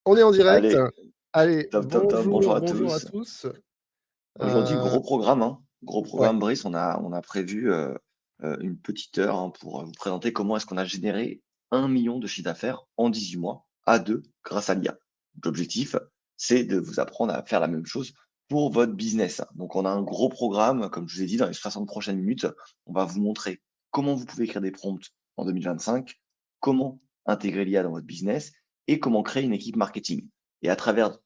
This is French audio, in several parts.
On est en direct. Allez, Allez, top, top, top. Bonjour bonjour, à bonjour à tous. tous. Aujourd'hui, Heu, gros programme, hein. Gros ouais, programme, Brice. On a prévu une petite heure hein, pour vous présenter comment est-ce qu'on a généré 1 million de chiffre d'affaires en 18 mois à deux grâce à l'IA. L'objectif, c'est de vous apprendre à faire la même chose pour votre business. Donc, on a un gros programme, comme je vous ai dit, dans les 60 prochaines minutes, on va vous montrer comment vous pouvez écrire des prompts en 2025, comment intégrer l'IA dans votre business et comment créer une équipe marketing. Et à travers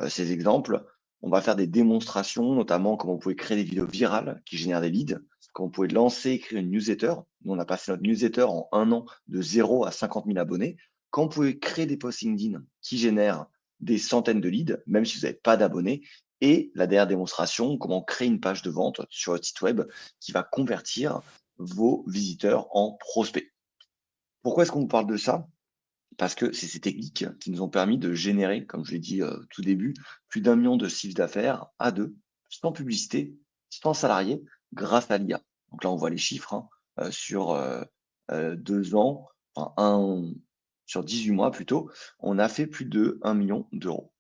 ces exemples. On va faire des démonstrations, notamment comment vous pouvez créer des vidéos virales qui génèrent des leads, comment vous pouvez lancer, écrire une newsletter. Nous, on a passé notre newsletter en 1 an de 0 à 50 000 abonnés. Quand vous pouvez créer des posts LinkedIn qui génèrent des centaines de leads, même si vous n'avez pas d'abonnés. Et la dernière démonstration, comment créer une page de vente sur votre site web qui va convertir vos visiteurs en prospects. Pourquoi est-ce qu'on vous parle de ça? Parce que c'est ces techniques qui nous ont permis de générer, comme je l'ai dit, tout début, plus d'1 million de chiffre d'affaires à 2, sans publicité, sans salariés, grâce à l'IA. Donc là, on voit les chiffres, hein, sur, 2 ans, enfin sur 18 mois plutôt, on a fait plus de 1 million d'euros.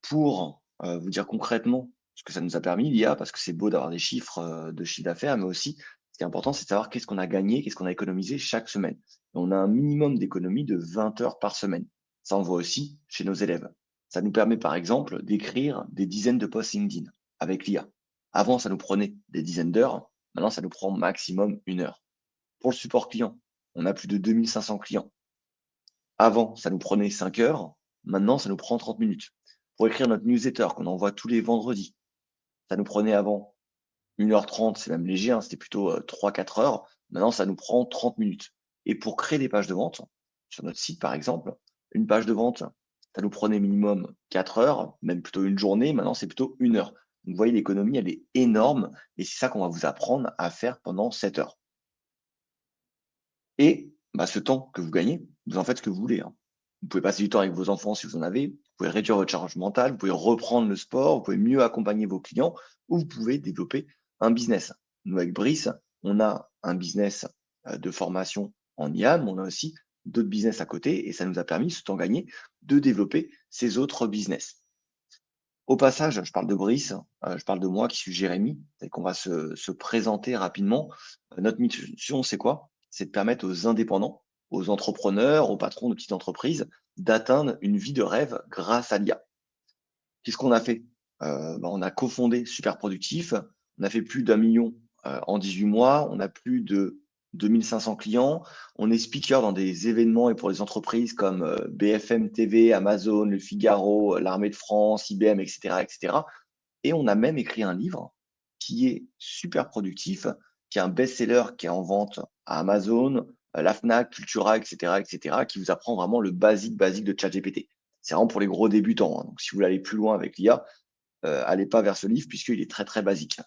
Pour, vous dire concrètement ce que ça nous a permis l'IA, parce que c'est beau d'avoir des chiffres, de chiffre d'affaires, mais aussi ce qui est important, c'est de savoir qu'est-ce qu'on a gagné, qu'est-ce qu'on a économisé chaque semaine. Et on a un minimum d'économie de 20 heures par semaine. Ça, on le voit aussi chez nos élèves. Ça nous permet, par exemple, d'écrire des dizaines de posts LinkedIn avec l'IA. Avant, ça nous prenait des dizaines d'heures. Maintenant, ça nous prend maximum 1 heure. Pour le support client, on a plus de 2 500 clients. Avant, ça nous prenait 5 heures. Maintenant, ça nous prend 30 minutes. Pour écrire notre newsletter qu'on envoie tous les vendredis, ça nous prenait avant 1 h 30, c'est même léger, hein, c'était plutôt 3-4 heures. Maintenant, ça nous prend 30 minutes. Et pour créer des pages de vente, sur notre site par exemple, une page de vente, ça nous prenait minimum 4 heures, même plutôt une journée. Maintenant, c'est plutôt 1 heure. Donc, vous voyez, l'économie, elle est énorme. Et c'est ça qu'on va vous apprendre à faire pendant 7 heures. Et bah, ce temps que vous gagnez, vous en faites ce que vous voulez, hein. Vous pouvez passer du temps avec vos enfants si vous en avez, vous pouvez réduire votre charge mentale, vous pouvez reprendre le sport, vous pouvez mieux accompagner vos clients ou vous pouvez développer un business. Nous, avec Brice, on a un business de formation en IA, mais on a aussi d'autres business à côté et ça nous a permis, ce temps gagné, de développer ces autres business. Au passage, je parle de Brice, je parle de moi qui suis Jérémy et qu'on va se présenter rapidement. Notre mission, c'est quoi? C'est de permettre aux indépendants, aux entrepreneurs, aux patrons de petites entreprises d'atteindre une vie de rêve grâce à l'IA. Qu'est-ce qu'on a fait? On a cofondé Super Productif. On a fait plus d'1 million, en 18 mois. On a plus de 2 500 clients. On est speaker dans des événements et pour les entreprises comme, BFM TV, Amazon, Le Figaro, l'Armée de France, IBM et cetera et cetera. Et on a même écrit un livre qui est super productif, qui est un best-seller, qui est en vente à Amazon, la Fnac, Cultura et cetera, qui vous apprend vraiment le basique, basique de ChatGPT. C'est vraiment pour les gros débutants, hein. Donc si vous voulez aller plus loin avec l'IA, allez pas vers ce livre puisqu'il est très, très basique.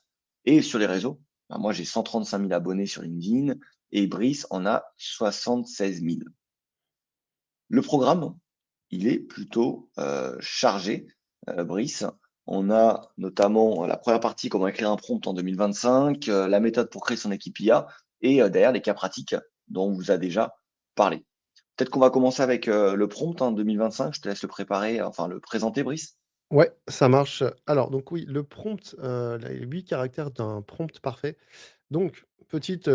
Et sur les réseaux, bah, moi j'ai 135 000 abonnés sur LinkedIn et Brice en a 76 000. Le programme, il est plutôt, chargé, Brice. On a notamment la première partie, comment écrire un prompt en 2025, la méthode pour créer son équipe IA et derrière les cas pratiques dont on vous a déjà parlé. Peut-être qu'on va commencer avec, le prompt en 2025. Je te laisse le préparer, enfin le présenter, Brice. ouais, ça marche. Alors donc oui, le prompt, les 8 caractères d'un prompt parfait. Donc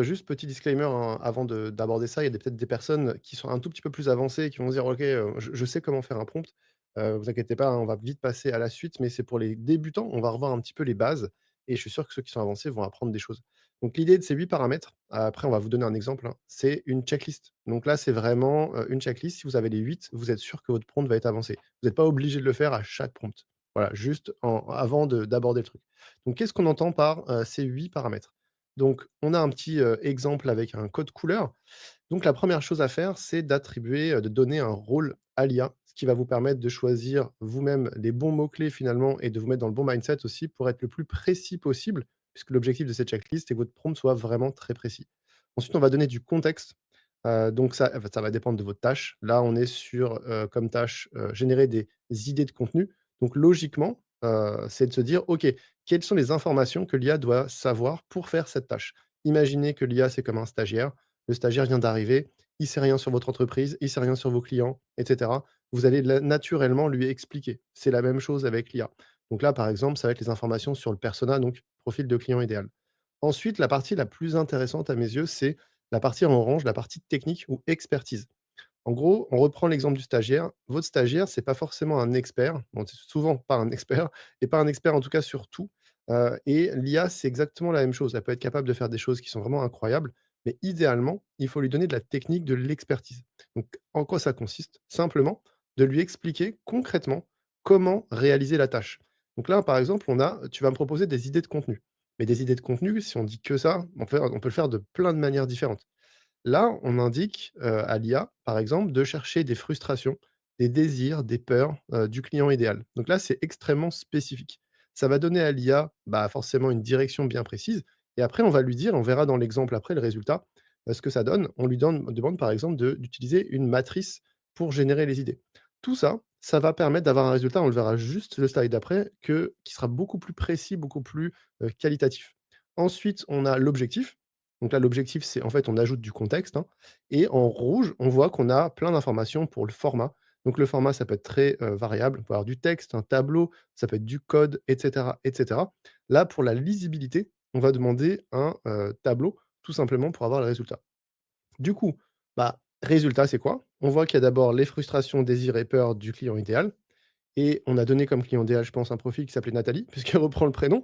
juste petit disclaimer, hein, avant d'aborder ça, il y a peut-être des personnes qui sont un tout petit peu plus avancées et qui vont se dire: «OK, je sais comment faire un prompt». Vous inquiétez pas, hein, on va vite passer à la suite, mais c'est pour les débutants. On va revoir un petit peu les bases et je suis sûr que ceux qui sont avancés vont apprendre des choses. Donc l'idée de ces 8 paramètres, après on va vous donner un exemple, hein, c'est une checklist. Donc là, c'est vraiment, une checklist. Si vous avez les 8, vous êtes sûr que votre prompt va être avancé. Vous n'êtes pas obligé de le faire à chaque prompt. Voilà, juste avant d'aborder le truc. Donc qu'est-ce qu'on entend par, ces 8 paramètres? Donc, on a un petit, exemple avec un code couleur. Donc la première chose à faire, c'est d'attribuer, de donner un rôle à l'IA, ce qui va vous permettre de choisir vous-même les bons mots-clés finalement et de vous mettre dans le bon mindset aussi pour être le plus précis possible, puisque l'objectif de cette checklist, c'est que votre prompt soit vraiment très précis. Ensuite, on va donner du contexte, donc ça va dépendre de votre tâche. Là, on est sur, comme tâche, générer des idées de contenu. Donc logiquement, c'est de se dire: «OK, quelles sont les informations que l'IA doit savoir pour faire cette tâche?» Imaginez que l'IA, c'est comme un stagiaire. Le stagiaire vient d'arriver, il sait rien sur votre entreprise, il sait rien sur vos clients et cetera. vous allez la naturellement lui expliquer. C'est la même chose avec l'IA. Donc là, par exemple, ça va être les informations sur le persona, donc profil de client idéal. Ensuite, la partie la plus intéressante à mes yeux, c'est la partie en orange, la partie technique ou expertise. En gros, on reprend l'exemple du stagiaire. Votre stagiaire, c'est pas forcément un expert, bon, c'est souvent pas un expert et pas un expert en tout cas sur tout, et l'IA, c'est exactement la même chose. Elle peut être capable de faire des choses qui sont vraiment incroyables, mais idéalement, il faut lui donner de la technique, de l'expertise. Donc en quoi ça consiste? Simplement de lui expliquer concrètement comment réaliser la tâche. Donc là, par exemple, tu vas me proposer des idées de contenu, mais des idées de contenu, si on dit que ça, on peut le faire de plein de manières différentes. Là, on indique, à l'IA, par exemple, de chercher des frustrations, des désirs, des peurs, du client idéal. Donc là, c'est extrêmement spécifique. Ça va donner à l'IA, bah, forcément une direction bien précise et après on va lui dire, on verra dans l'exemple après le résultat, ce que ça donne. On demande par exemple d'utiliser une matrice pour générer les idées. Tout ça, ça va permettre d'avoir un résultat, on le verra juste le slide d'après, qui sera beaucoup plus précis, beaucoup plus, qualitatif. Ensuite, on a l'objectif. Donc là, l'objectif, c'est en fait, on ajoute du contexte, hein, et en rouge, on voit qu'on a plein d'informations pour le format. Donc le format, ça peut être très, variable. On peut avoir du texte, un tableau, ça peut être du code et cetera et cetera. Là, pour la lisibilité, on va demander un, tableau, tout simplement pour avoir le résultat. Du coup, bah, résultat, c'est quoi? On voit qu'il y a d'abord les frustrations, désirs et peurs du client idéal. Et on a donné comme client idéal, je pense, un profil qui s'appelait Nathalie, puisqu'elle reprend le prénom.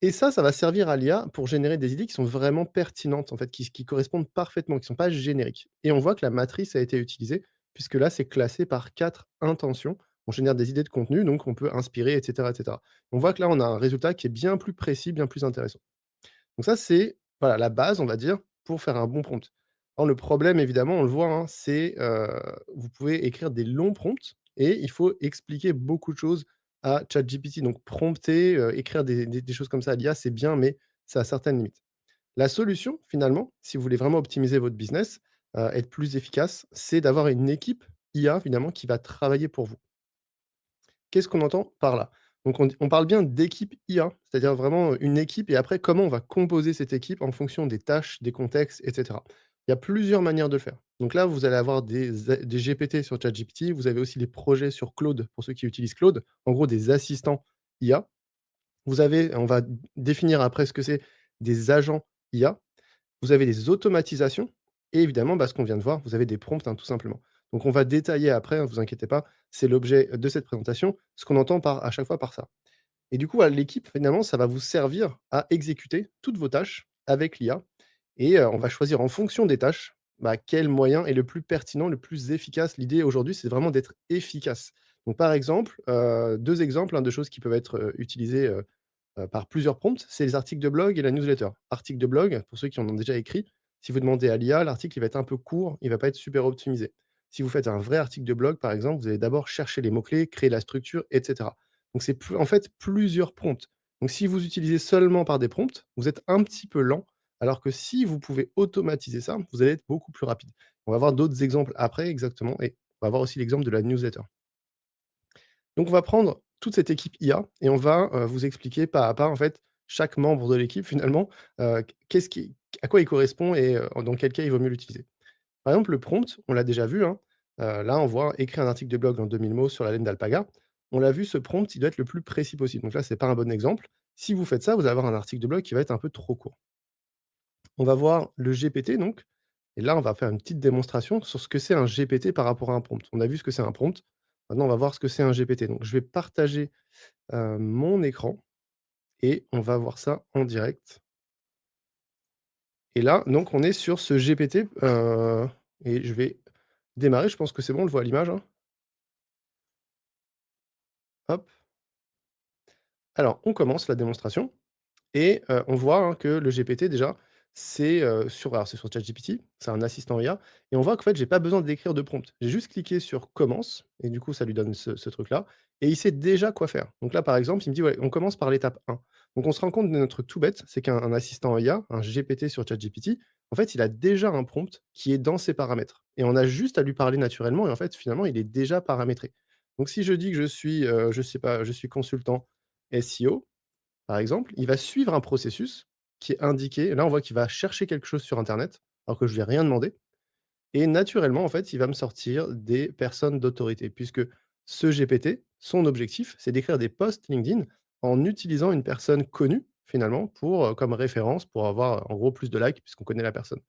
Et ça va servir à l'IA pour générer des idées qui sont vraiment pertinentes, en fait, qui correspondent parfaitement, qui ne sont pas génériques. Et on voit que la matrice a été utilisée, puisque là, c'est classé par 4 intentions. On génère des idées de contenu, donc on peut inspirer, et cetera, et cetera. On voit que là, on a un résultat qui est bien plus précis, bien plus intéressant. Donc ça, c'est voilà la base, on va dire, pour faire un bon prompt. Alors le problème évidemment, on le voit, hein, c'est, vous pouvez écrire des longs prompts et il faut expliquer beaucoup de choses à ChatGPT. Donc prompter, écrire des choses comme ça à l'IA, c'est bien, mais ça a certaines limites. La solution finalement, si vous voulez vraiment optimiser votre business, être plus efficace, c'est d'avoir une équipe IA finalement qui va travailler pour vous. Qu'est-ce qu'on entend par là? Donc on parle bien d'équipe IA, c'est-à-dire vraiment, une équipe et après comment on va composer cette équipe en fonction des tâches, des contextes et cetera. Il y a plusieurs manières de le faire. Donc là, vous allez avoir des GPT sur ChatGPT, vous avez aussi des projets sur Claude, pour ceux qui utilisent Claude, en gros des assistants IA. On va définir après ce que c'est des agents IA. Vous avez des automatisations et évidemment, bah, ce qu'on vient de voir, vous avez des prompts, hein, tout simplement. Donc on va détailler après, ne vous inquiétez pas, c'est l'objet de cette présentation, ce qu'on entend à chaque fois par ça. Et du coup, à l'équipe, finalement, ça va vous servir à exécuter toutes vos tâches avec l'IA et on va choisir en fonction des tâches, bah, quel moyen est le plus pertinent, le plus efficace. L'idée aujourd'hui, c'est vraiment d'être efficace. Donc par exemple, 2 exemples, hein, de choses qui peuvent être, utilisées, par plusieurs prompts, c'est les articles de blog et la newsletter. Article de blog, pour ceux qui en ont déjà écrit, si vous demandez à l'IA, l'article il va être un peu court, il va pas être super optimisé. Si vous faites un vrai article de blog, par exemple, vous allez d'abord chercher les mots-clés, créer la structure, et cetera. Donc c'est en fait plusieurs prompts. Donc si vous utilisez seulement par des prompts, vous êtes un petit peu lent, alors que si vous pouvez automatiser ça, vous allez être beaucoup plus rapide. On va voir d'autres exemples après exactement et on va voir aussi l'exemple de la newsletter. Donc on va prendre toute cette équipe IA et on va, vous expliquer pas à pas, en fait, chaque membre de l'équipe finalement, qu'est-ce qui à quoi il correspond et dans quel cas il vaut mieux l'utiliser. Par exemple, le prompt, on l'a déjà vu, hein, là on voit: «Écrire un article de blog en 2000 mots sur la laine d'alpaga». On l'a vu, ce prompt, il doit être le plus précis possible. Donc là, c'est pas un bon exemple. Si vous faites ça, vous allez avoir un article de blog qui va être un peu trop court. On va voir le GPT donc et là, on va faire une petite démonstration sur ce que c'est un GPT par rapport à un prompt. On a vu ce que c'est un prompt. Maintenant, on va voir ce que c'est un GPT. Donc je vais partager mon écran et on va voir ça en direct et là, donc on est sur ce GPT, et je vais démarrer. Je pense que c'est bon, on le voit à l'image, hein? Hop. Alors on commence la démonstration et on voit, hein, que le GPT déjà, c'est sur ChatGPT, c'est un assistant IA et on voit qu'en fait, j'ai pas besoin d'écrire de prompt. J'ai juste cliqué sur «Commence» et du coup, ça lui donne ce truc-là et il sait déjà quoi faire. Donc là, par exemple, il me dit: «Ouais, on commence par l'étape 1». Donc on se rend compte de notre tout bête, c'est qu'un assistant IA, un GPT sur ChatGPT, en fait, il a déjà un prompt qui est dans ses paramètres et on a juste à lui parler naturellement et en fait, finalement, il est déjà paramétré. Donc si je dis que je suis, je sais pas, je suis consultant SEO, par exemple, il va suivre un processus qui est indiqué. Là, on voit qu'il va chercher quelque chose sur internet, alors que je lui ai rien demandé et naturellement, en fait, il va me sortir des personnes d'autorité puisque ce GPT, son objectif, c'est d'écrire des posts LinkedIn en utilisant une personne connue finalement pour, comme référence pour avoir, en gros plus de likes puisqu'on connaît la personne.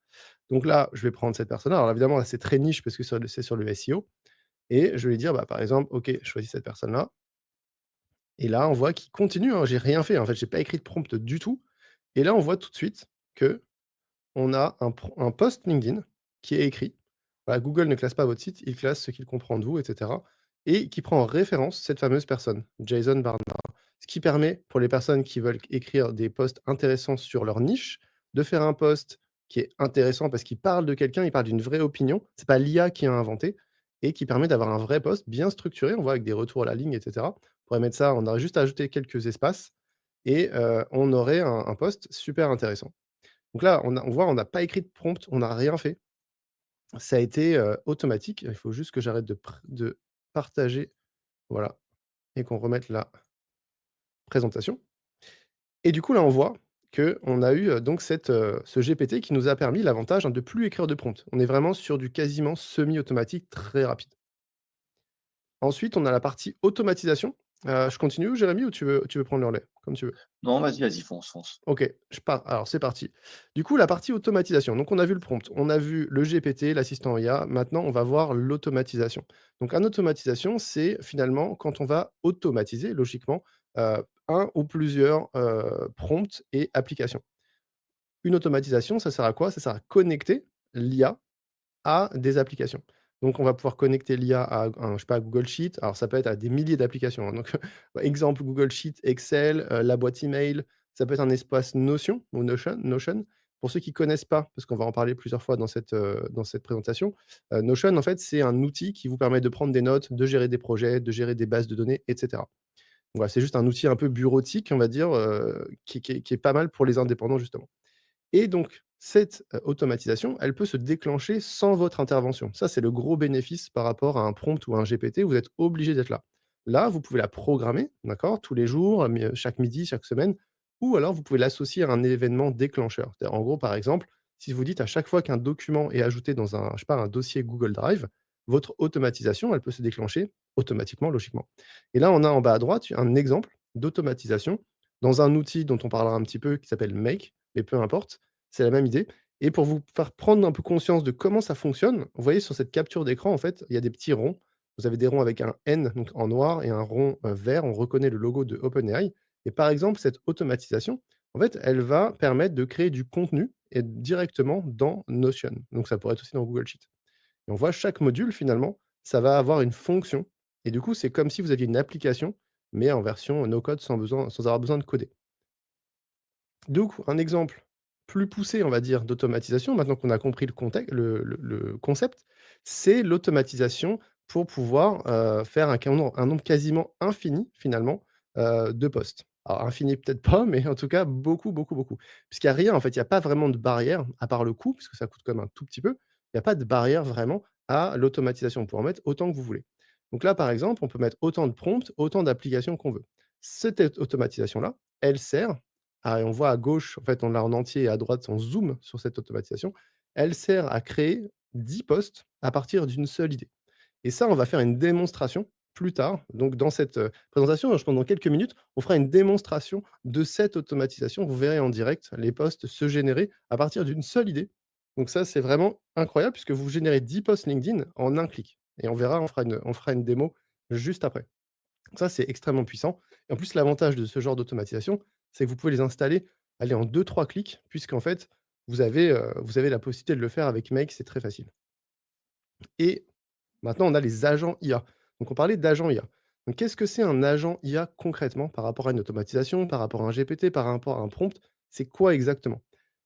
Donc là, je vais prendre cette personne-là. Alors évidemment, là, c'est très niche parce que c'est sur le SEO et je vais lui dire, bah, par exemple: «OK, je choisis cette personne-là» et là, on voit qu'il continue, hein, j'ai rien fait, en fait, j'ai pas écrit de prompt du tout et là, on voit tout de suite que on a un post LinkedIn qui est écrit. Voilà, Google ne classe pas votre site, il classe ce qu'il comprend de vous et cetera et qui prend en référence cette fameuse personne, Jason Barnard. Ce qui permet pour les personnes qui veulent écrire des posts intéressants sur leur niche, de faire un post qui est intéressant parce qu'il parle de quelqu'un, il parle d'une vraie opinion, c'est pas l'IA qui a inventé et qui permet d'avoir un vrai post bien structuré, on voit avec des retours à la ligne et cetera. On pourrait mettre ça, on aurait juste à ajouter quelques espaces et on aurait un post super intéressant. Donc là, on voit, on n'a pas écrit de prompt, on n'a rien fait. Ça a été, automatique. Il faut juste que j'arrête de partager, voilà et qu'on remette la présentation et du coup, là, on voit qu'on a eu, donc ce GPT qui nous a permis l'avantage, hein, de plus écrire de prompt. On est vraiment sur du quasiment semi-automatique très rapide. Ensuite, on a la partie automatisation. Je continue, Jérémy, ou tu veux prendre le relais? Comme tu veux. Non, vas-y, vas-y, fonce, fonce. OK, je pars. Alors c'est parti. Du coup, la partie automatisation. Donc on a vu le prompt, on a vu le GPT, l'assistant IA. Maintenant, on va voir l'automatisation. Donc un automatisation, c'est finalement quand on va automatiser logiquement, un ou plusieurs, prompts et applications. Une automatisation, ça sert à quoi? Ça sert à connecter l'IA à des applications. Donc on va pouvoir connecter l'IA à un je sais pas, à Google Sheet. Alors ça peut être à des milliers d'applications, hein, donc exemple Google Sheet, Excel, la boîte email, ça peut être un espace Notion ou Notion. Pour ceux qui connaissent pas, parce qu'on va en parler plusieurs fois dans cette présentation, Notion en fait, c'est un outil qui vous permet de prendre des notes, de gérer des projets, de gérer des bases de données et cetera. Voilà, c'est juste un outil un peu bureautique, on va dire, qui est pas mal pour les indépendants justement. Et donc, cette, automatisation, elle peut se déclencher sans votre intervention. Ça, c'est le gros bénéfice par rapport à un prompt ou à un GPT, vous êtes obligé d'être là. Là, vous pouvez la programmer, d'accord? Tous les jours, chaque midi, chaque semaine, ou alors vous pouvez l'associer à un événement déclencheur. C'est-à-dire, en gros, par exemple, si vous dites à chaque fois qu'un document est ajouté dans un, je sais pas, un dossier Google Drive, votre automatisation, elle peut se déclencher automatiquement, logiquement. Et là, on a en bas à droite un exemple d'automatisation dans un outil dont on parlera un petit peu qui s'appelle Make, mais peu importe, c'est la même idée et pour vous faire prendre un peu conscience de comment ça fonctionne, vous voyez sur cette capture d'écran, en fait, il y a des petits ronds. Vous avez des ronds avec un N, donc en noir et un rond, vert. On reconnaît le logo de OpenAI et par exemple, cette automatisation, en fait, elle va permettre de créer du contenu et directement dans Notion. Donc ça pourrait être aussi dans Google Sheets et on voit chaque module finalement, ça va avoir une fonction et du coup, c'est comme si vous aviez une application, mais en version no code sans avoir besoin de coder. Donc, un exemple plus poussé, on va dire, d'automatisation, maintenant qu'on a compris le concept, c'est l'automatisation pour pouvoir, faire un nombre quasiment infini, finalement, de postes. Alors infini peut-être pas, mais en tout cas beaucoup, beaucoup, beaucoup. Puisqu'il y a rien, en fait, il y a pas vraiment de barrière, à part le coût, puisque ça coûte quand même un tout petit peu. Il y a pas de barrière vraiment à l'automatisation. Vous pouvez en mettre autant que vous voulez. Donc là, par exemple, on peut mettre autant de prompts, autant d'applications qu'on veut. Cette automatisation-là, elle sert et on voit à gauche, en fait, on l'a en entier et à droite, on zoome sur cette automatisation. Elle sert à créer 10 posts à partir d'une seule idée. Et ça, on va faire une démonstration plus tard. Donc dans cette, présentation, je pense dans quelques minutes, on fera une démonstration de cette automatisation. Vous verrez en direct les posts se générer à partir d'une seule idée. Donc ça, c'est vraiment incroyable puisque vous générez 10 posts LinkedIn en un clic et on verra, on fera une démo juste après. Ça, c'est extrêmement puissant et en plus, l'avantage de ce genre d'automatisation, c'est que vous pouvez les installer, allez, en deux trois clics puisqu'en fait, vous avez la possibilité de le faire avec Make, c'est très facile et maintenant, on a les agents IA. Donc on parlait d'agents IA. Donc qu'est-ce que c'est un agent IA concrètement par rapport à une automatisation, par rapport à un GPT, par rapport à un prompt? C'est quoi exactement?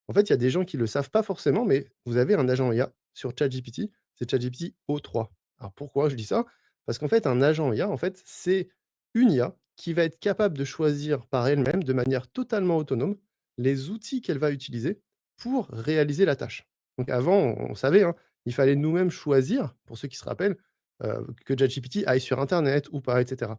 En fait, il y a des gens qui ne le savent pas forcément, mais vous avez un agent IA sur ChatGPT, c'est ChatGPT O3. Alors pourquoi je dis ça? Parce qu'en fait, un agent IA, en fait, c'est une IA qui va être capable de choisir par elle-même, de manière totalement autonome, les outils qu'elle va utiliser pour réaliser la tâche. Donc avant, on savait, hein, il fallait nous-mêmes choisir, pour ceux qui se rappellent, que ChatGPT aille sur internet ou pas et cetera.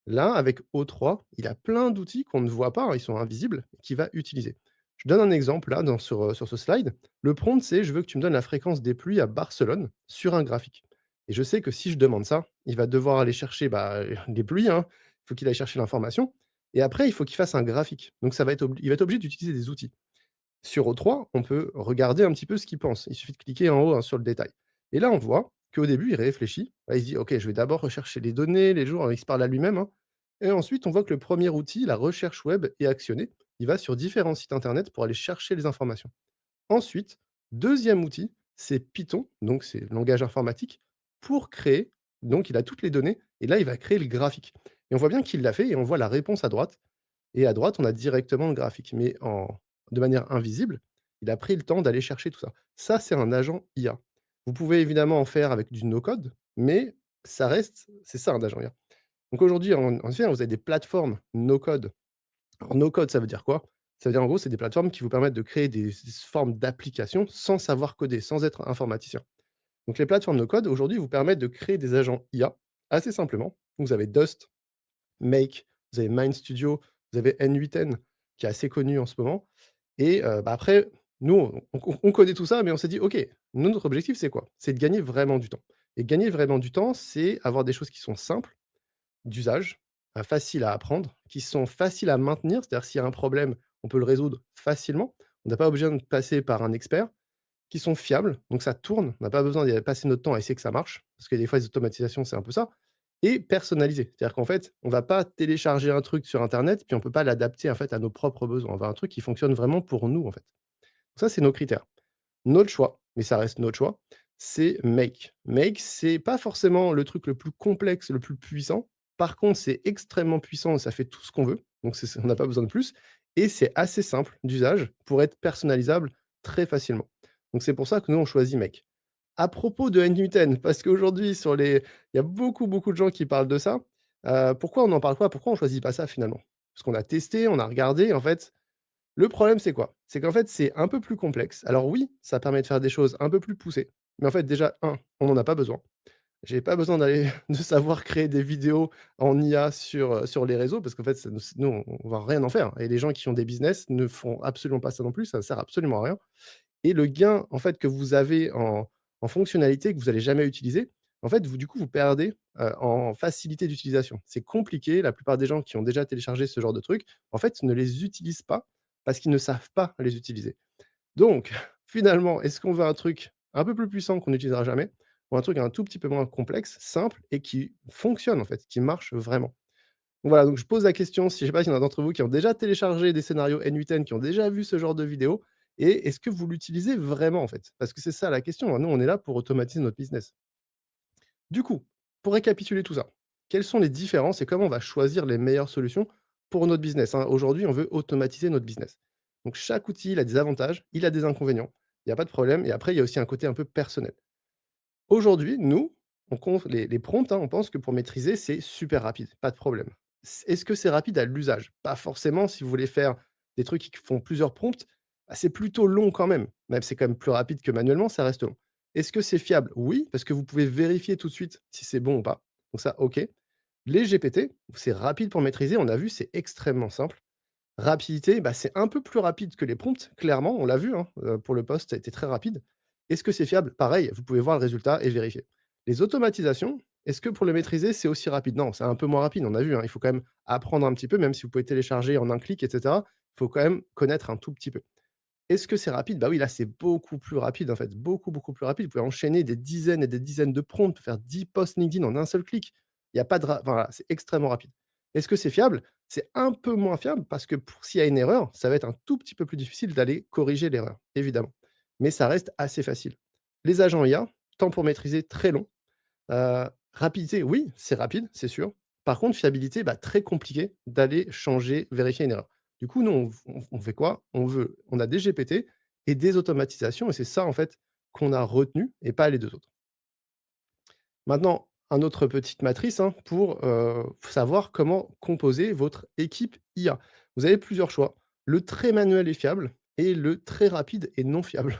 Là, avec O3, il a plein d'outils qu'on ne voit pas, hein, ils sont invisibles, qu'il va utiliser. Je donne un exemple là sur ce slide. Le prompt, c'est: «Je veux que tu me donnes la fréquence des pluies à Barcelone sur un graphique» et je sais que si je demande ça, il va devoir aller chercher, les pluies, hein. Il faut qu'il aille chercher l'information et après il faut qu'il fasse un graphique. Donc ça va être obli il va être obligé d'utiliser des outils. Sur O3, on peut regarder un petit peu ce qu'il pense. Il suffit de cliquer en haut, hein, sur le détail et là, on voit qu'au début, il réfléchit. Bah, il se dit: «OK, je vais d'abord rechercher les données, les jours», il se parle à lui-même, hein et ensuite, on voit que le premier outil, la recherche web, est actionné. Il va sur différents sites internet pour aller chercher les informations. Ensuite, deuxième outil, c'est Python, donc c'est le langage informatique, pour créer, donc il a toutes les données et là, il va créer le graphique et on voit bien qu'il l'a fait et on voit la réponse à droite et à droite, on a directement le graphique, mais de manière invisible. Il a pris le temps d'aller chercher tout ça. Ça, c'est un agent IA. Vous pouvez évidemment en faire avec du no-code, mais ça reste c'est ça un agent IA. Donc aujourd'hui, en effet, vous avez des plateformes no-code. Alors no-code, ça veut dire quoi? Ça veut dire en gros, c'est des plateformes qui vous permettent de créer des formes d'applications sans savoir coder, sans être informaticien. Donc les plateformes no-code, aujourd'hui, vous permettent de créer des agents IA assez simplement. Vous avez Dust, Make, vous avez Mind Studio, vous avez N8N qui est assez connu en ce moment et après, nous, on connaît tout ça, mais on s'est dit: «OK, nous, notre objectif, c'est quoi? C'est de gagner vraiment du temps» et gagner vraiment du temps, c'est avoir des choses qui sont simples d'usage, faciles à apprendre, qui sont faciles à maintenir. C'est-à-dire s'il y a un problème, on peut le résoudre facilement. On n'a pas besoin de passer par un expert, qui sont fiables, donc ça tourne. On n'a pas besoin d'y passer notre temps à essayer que ça marche, parce que des fois les automatisations, c'est un peu ça et personnalisé. C'est-à-dire qu'en fait, on va pas télécharger un truc sur internet, puis on peut pas l'adapter en fait à nos propres besoins. On veut un truc qui fonctionne vraiment pour nous, en fait. Ça, c'est nos critères. Notre choix, mais ça reste notre choix, c'est Make. Make, c'est pas forcément le truc le plus complexe, le plus puissant. Par contre, c'est extrêmement puissant, ça fait tout ce qu'on veut, donc on n'a pas besoin de plus et c'est assez simple d'usage pour être personnalisable très facilement. Donc c'est pour ça que nous, on choisit Make. À propos de N8N, parce qu'aujourd'hui il y a beaucoup, beaucoup de gens qui parlent de ça. Pourquoi on en parle pas? Pourquoi on choisit pas ça finalement? Parce qu'on a testé, on a regardé, en fait, le problème, c'est quoi? C'est qu'en fait, c'est un peu plus complexe. Alors oui, ça permet de faire des choses un peu plus poussées, mais en fait, déjà, on n'en a pas besoin. J'ai pas besoin d'aller de savoir créer des vidéos en IA sur les réseaux parce qu'en fait, ça nous, on va rien en faire et les gens qui ont des business ne font absolument pas ça non plus, ça ne sert absolument à rien et le gain, en fait, que vous avez en fonctionnalité que vous allez jamais utiliser, en fait, vous, du coup, vous perdez, en facilité d'utilisation. C'est compliqué, la plupart des gens qui ont déjà téléchargé ce genre de trucs, en fait, ne les utilisent pas parce qu'ils ne savent pas les utiliser. Donc finalement, est-ce qu'on veut un truc un peu plus puissant qu'on n'utilisera jamais ou un truc un tout petit peu moins complexe, simple et qui fonctionne, en fait, qui marche vraiment? Donc voilà, donc je pose la question, si je sais pas s'il y en a d'entre vous qui ont déjà téléchargé des scénarios N8N, qui ont déjà vu ce genre de vidéo et est-ce que vous l'utilisez vraiment, en fait? Parce que c'est ça la question, hein. Nous, on est là pour automatiser notre business. Du coup, pour récapituler tout ça, quelles sont les différences et comment on va choisir les meilleures solutions pour notre business, hein? Aujourd'hui, on veut automatiser notre business. Donc chaque outil, il a des avantages, il a des inconvénients, il y a pas de problème et après il y a aussi un côté un peu personnel. Aujourd'hui, nous, on compte les prompts, hein, on pense que pour maîtriser, c'est super rapide, pas de problème. Est-ce que c'est rapide à l'usage? Pas forcément si vous voulez faire des trucs qui font plusieurs prompts, c'est plutôt long quand même. Même c'est quand même plus rapide que manuellement, ça reste long. Est-ce que c'est fiable? Oui, parce que vous pouvez vérifier tout de suite si c'est bon ou pas. Donc ça, OK. Les GPT, c'est rapide pour maîtriser, on a vu, c'est extrêmement simple. Rapidité, c'est un peu plus rapide que les prompts, clairement, on l'a vu, hein, pour le post, ça a été très rapide. Est-ce que c'est fiable? Pareil, vous pouvez voir le résultat et vérifier. Les automatisations, est-ce que pour le maîtriser, c'est aussi rapide? Non, c'est un peu moins rapide, on a vu, hein, il faut quand même apprendre un petit peu, même si vous pouvez télécharger en un clic et cetera, il faut quand même connaître un tout petit peu. Est-ce que c'est rapide? Bah oui, là, c'est beaucoup plus rapide, en fait, beaucoup, beaucoup plus rapide. Vous pouvez enchaîner des dizaines et des dizaines de prompts, faire 10 posts LinkedIn en un seul clic. Il y a pas de ra enfin, voilà, c'est extrêmement rapide. Est-ce que c'est fiable? C'est un peu moins fiable parce que pour s'il y a une erreur, ça va être un tout petit peu plus difficile d'aller corriger l'erreur, évidemment. Mais ça reste assez facile. Les agents IA, temps pour maîtriser très long. Rapidité, oui, c'est rapide, c'est sûr. Par contre, fiabilité, très compliqué d'aller changer, vérifier une erreur. Du coup, nous, on fait quoi? On a des GPT et des automatisations et c'est ça, en fait, qu'on a retenu et pas les 2 autres. Maintenant, un autre petite matrice, hein, pour, savoir comment composer votre équipe IA. Vous avez plusieurs choix, le très manuel et fiable et le très rapide et non fiable.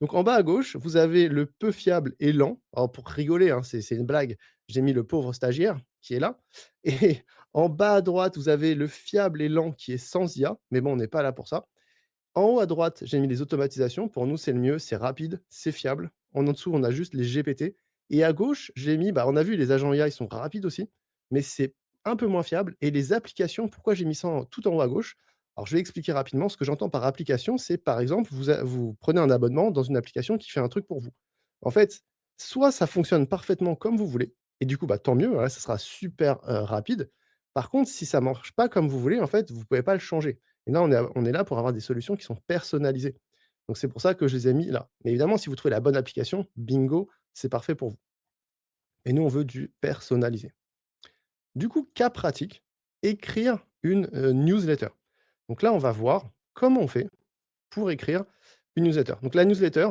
Donc en bas à gauche, vous avez le peu fiable et lent. Alors pour rigoler, hein, c'est une blague, j'ai mis le pauvre stagiaire qui est là et en bas à droite, vous avez le fiable et lent qui est sans IA, mais bon, on n'est pas là pour ça En haut à droite, j'ai mis les automatisations. Pour nous, c'est le mieux, c'est rapide, c'est fiable. En dessous, on a juste les GPT et à gauche, j'ai mis bah, on a vu les agents IA, ils sont rapides aussi, mais c'est un peu moins fiable et les applications, pourquoi j'ai mis ça tout en haut à gauche? Alors, je vais expliquer rapidement. Ce que j'entends par application, c'est par exemple, vous prenez un abonnement dans une application qui fait un truc pour vous. En fait, soit ça fonctionne parfaitement comme vous voulez et du coup, bah, tant mieux, voilà, ça sera super, rapide. Par contre, si ça marche pas comme vous voulez, en fait, vous pouvez pas le changer. Et là, on est là pour avoir des solutions qui sont personnalisées. Donc c'est pour ça que je les ai mis là. Mais évidemment, si vous trouvez la bonne application, bingo, c'est parfait pour vous. Et nous, on veut du personnalisé. Du coup, cas pratique, écrire une, newsletter. Donc là, on va voir comment on fait pour écrire une newsletter. Donc la newsletter,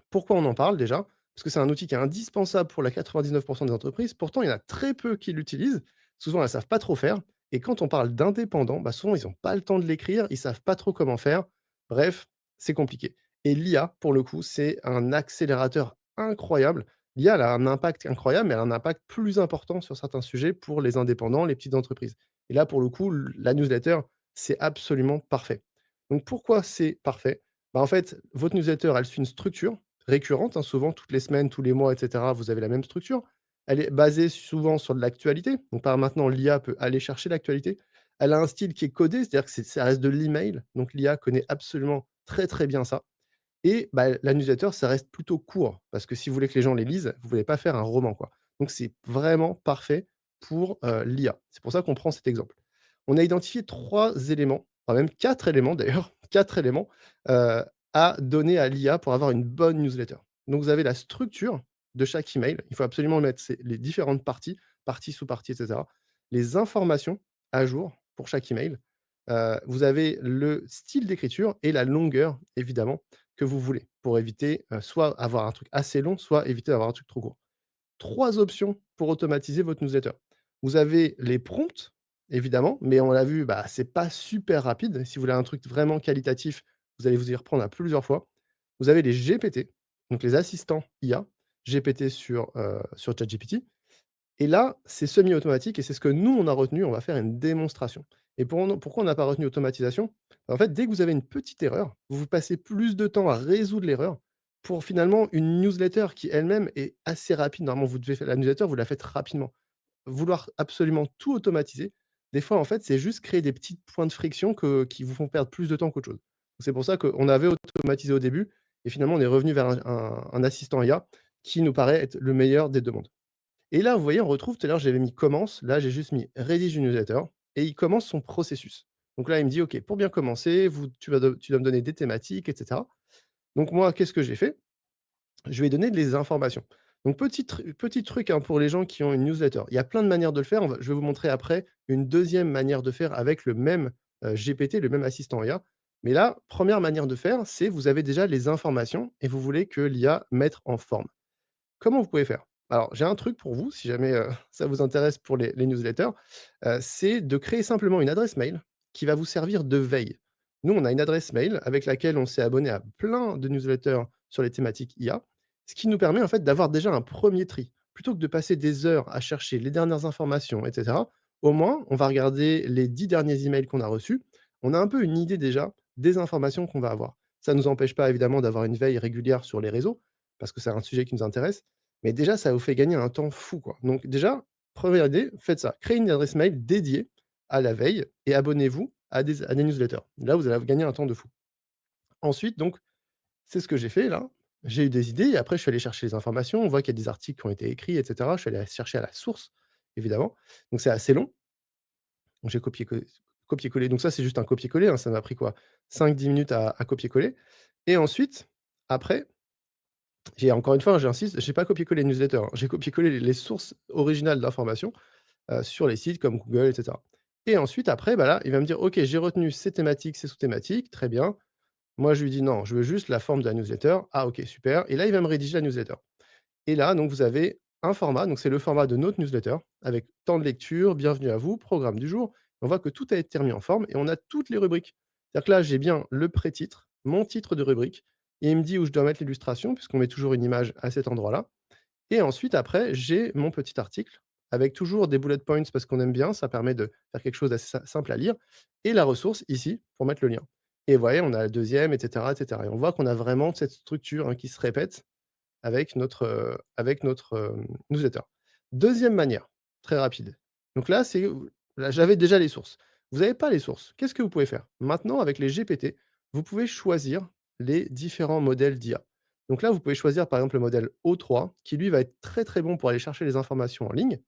pourquoi on en parle déjà? Parce que c'est un outil qui est indispensable pour la 99 des entreprises. Pourtant, il y en a très peu qui l'utilisent. Souvent, elles ne savent pas trop faire et quand on parle d'indépendants, bah, souvent, ils ont pas le temps de l'écrire, ils savent pas trop comment faire. Bref, c'est compliqué et l'IA, pour le coup, c'est un accélérateur incroyable. L'IA, elle a un impact incroyable, mais elle a un impact plus important sur certains sujets pour les indépendants, les petites entreprises et là, pour le coup, la newsletter, c'est absolument parfait. Donc pourquoi c'est parfait? Bah, en fait, votre newsletter, elle suit une structure récurrente, hein, souvent toutes les semaines, tous les mois et cetera, vous avez la même structure. Elle est basée souvent sur de l'actualité, donc par maintenant l'IA peut aller chercher l'actualité. Elle a un style qui est codé, c'est-à-dire que ça reste de l'email, donc l'IA connaît absolument très, très bien ça et bah, la newsletter, ça reste plutôt court parce que si vous voulez que les gens les lisent, vous voulez pas faire un roman, quoi. Donc c'est vraiment parfait pour, l'IA. C'est pour ça qu'on prend cet exemple. On a identifié 3 éléments, enfin même 4 éléments d'ailleurs, 4 éléments, heu, à donner à l'IA pour avoir une bonne newsletter. Donc vous avez la structure de chaque email, il faut absolument mettre les différentes parties, partie sous partie et cetera. Les informations à jour pour chaque email. Vous avez le style d'écriture et la longueur évidemment que vous voulez pour éviter, soit avoir un truc assez long, soit éviter d'avoir un truc trop court. 3 options pour automatiser votre newsletter. Vous avez les prompts, évidemment, mais on l'a vu, bah, c'est pas super rapide. Si vous voulez un truc vraiment qualitatif, vous allez vous y reprendre à plusieurs fois. Vous avez les GPT, donc les assistants IA, GPT sur ChatGPT et là, c'est semi-automatique et c'est ce que nous, on a retenu. On va faire une démonstration et pourquoi on n'a pas retenu automatisation? En fait, dès que vous avez une petite erreur, vous passez plus de temps à résoudre l'erreur pour finalement une newsletter qui elle-même est assez rapide. Normalement, vous devez faire la newsletter, vous la faites rapidement. Vouloir absolument tout automatiser, des fois, en fait, c'est juste créer des petits points de friction qui vous font perdre plus de temps qu'autre chose. C'est pour ça qu'on avait automatisé au début et finalement, on est revenu vers un assistant IA qui nous paraît être le meilleur des 2 mondes. Et là, vous voyez, on retrouve tout à l'heure, j'avais mis commence, là, j'ai juste mis rédige une newsletter et il commence son processus. Donc là, il me dit: «OK, pour bien commencer, tu dois me donner des thématiques et cetera». Donc moi, qu'est-ce que j'ai fait? Je vais donner des informations. Donc petit truc, hein, pour les gens qui ont une newsletter. Il y a plein de manières de le faire. Je vais vous montrer après une deuxième manière de faire avec le même, GPT, le même assistant IA. Mais là, première manière de faire, c'est vous avez déjà les informations et vous voulez que l'IA mette en forme. Comment vous pouvez faire? Alors, j'ai un truc pour vous, si jamais, ça vous intéresse pour les newsletters, c'est de créer simplement une adresse mail qui va vous servir de veille. Nous, on a une adresse mail avec laquelle on s'est abonné à plein de newsletters sur les thématiques IA, ce qui nous permet en fait d'avoir déjà un premier tri. Plutôt que de passer des heures à chercher les dernières informations et cetera, au moins, on va regarder les 10 derniers emails qu'on a reçus. On a un peu une idée déjà des informations qu'on va avoir. Ça ne nous empêche pas évidemment d'avoir une veille régulière sur les réseaux, parce que c'est un sujet qui nous intéresse, mais déjà, ça vous fait gagner un temps fou, quoi. Donc déjà, première idée, faites ça. Créez une adresse mail dédiée à la veille et abonnez-vous à des newsletters. Là, vous allez gagner un temps de fou. Ensuite, donc, c'est ce que j'ai fait là. J'ai eu des idées et après je suis allé chercher les informations. On voit qu'il y a des articles qui ont été écrits et cetera. Je suis allé chercher à la source, évidemment. Donc c'est assez long. Donc j'ai copié-collé. Donc ça, c'est juste un copier-coller, hein. Ça m'a pris quoi? 5-10 minutes à copier-coller et ensuite, après, j'ai encore une fois, hein, j'insiste, j'ai pas copié-collé les newsletters, hein. J'ai copié-collé les sources originales d'informations, sur les sites comme Google et cetera et ensuite après, bah, là, il va me dire: «OK, j'ai retenu ces thématiques, ces sous-thématiques, très bien». Moi, je lui dis: «Non, je veux juste la forme de la newsletter». «Ah OK, super» et là, il va me rédiger la newsletter et là, donc vous avez un format, donc c'est le format de notre newsletter avec temps de lecture, bienvenue à vous, programme du jour. On voit que tout a été remis en forme et on a toutes les rubriques. C'est-à-dire que là, j'ai bien le pré-titre, mon titre de rubrique et il me dit où je dois mettre l'illustration puisqu'on met toujours une image à cet endroit-là et ensuite après, j'ai mon petit article avec toujours des bullet points parce qu'on aime bien, ça permet de faire quelque chose d'assez simple à lire et la ressource ici pour mettre le lien. et vous voyez, on a la deuxième et cetera et on voit qu'on a vraiment cette structure, hein, qui se répète avec notre, newsletter. Deuxième manière, très rapide. Donc là, là, j'avais déjà les sources. Vous avez pas les sources, qu'est-ce que vous pouvez faire? Maintenant, avec les GPT, vous pouvez choisir les différents modèles d'IA. Donc là, vous pouvez choisir, par exemple, le modèle O3 qui, lui, va être très, très bon pour aller chercher les informations en ligne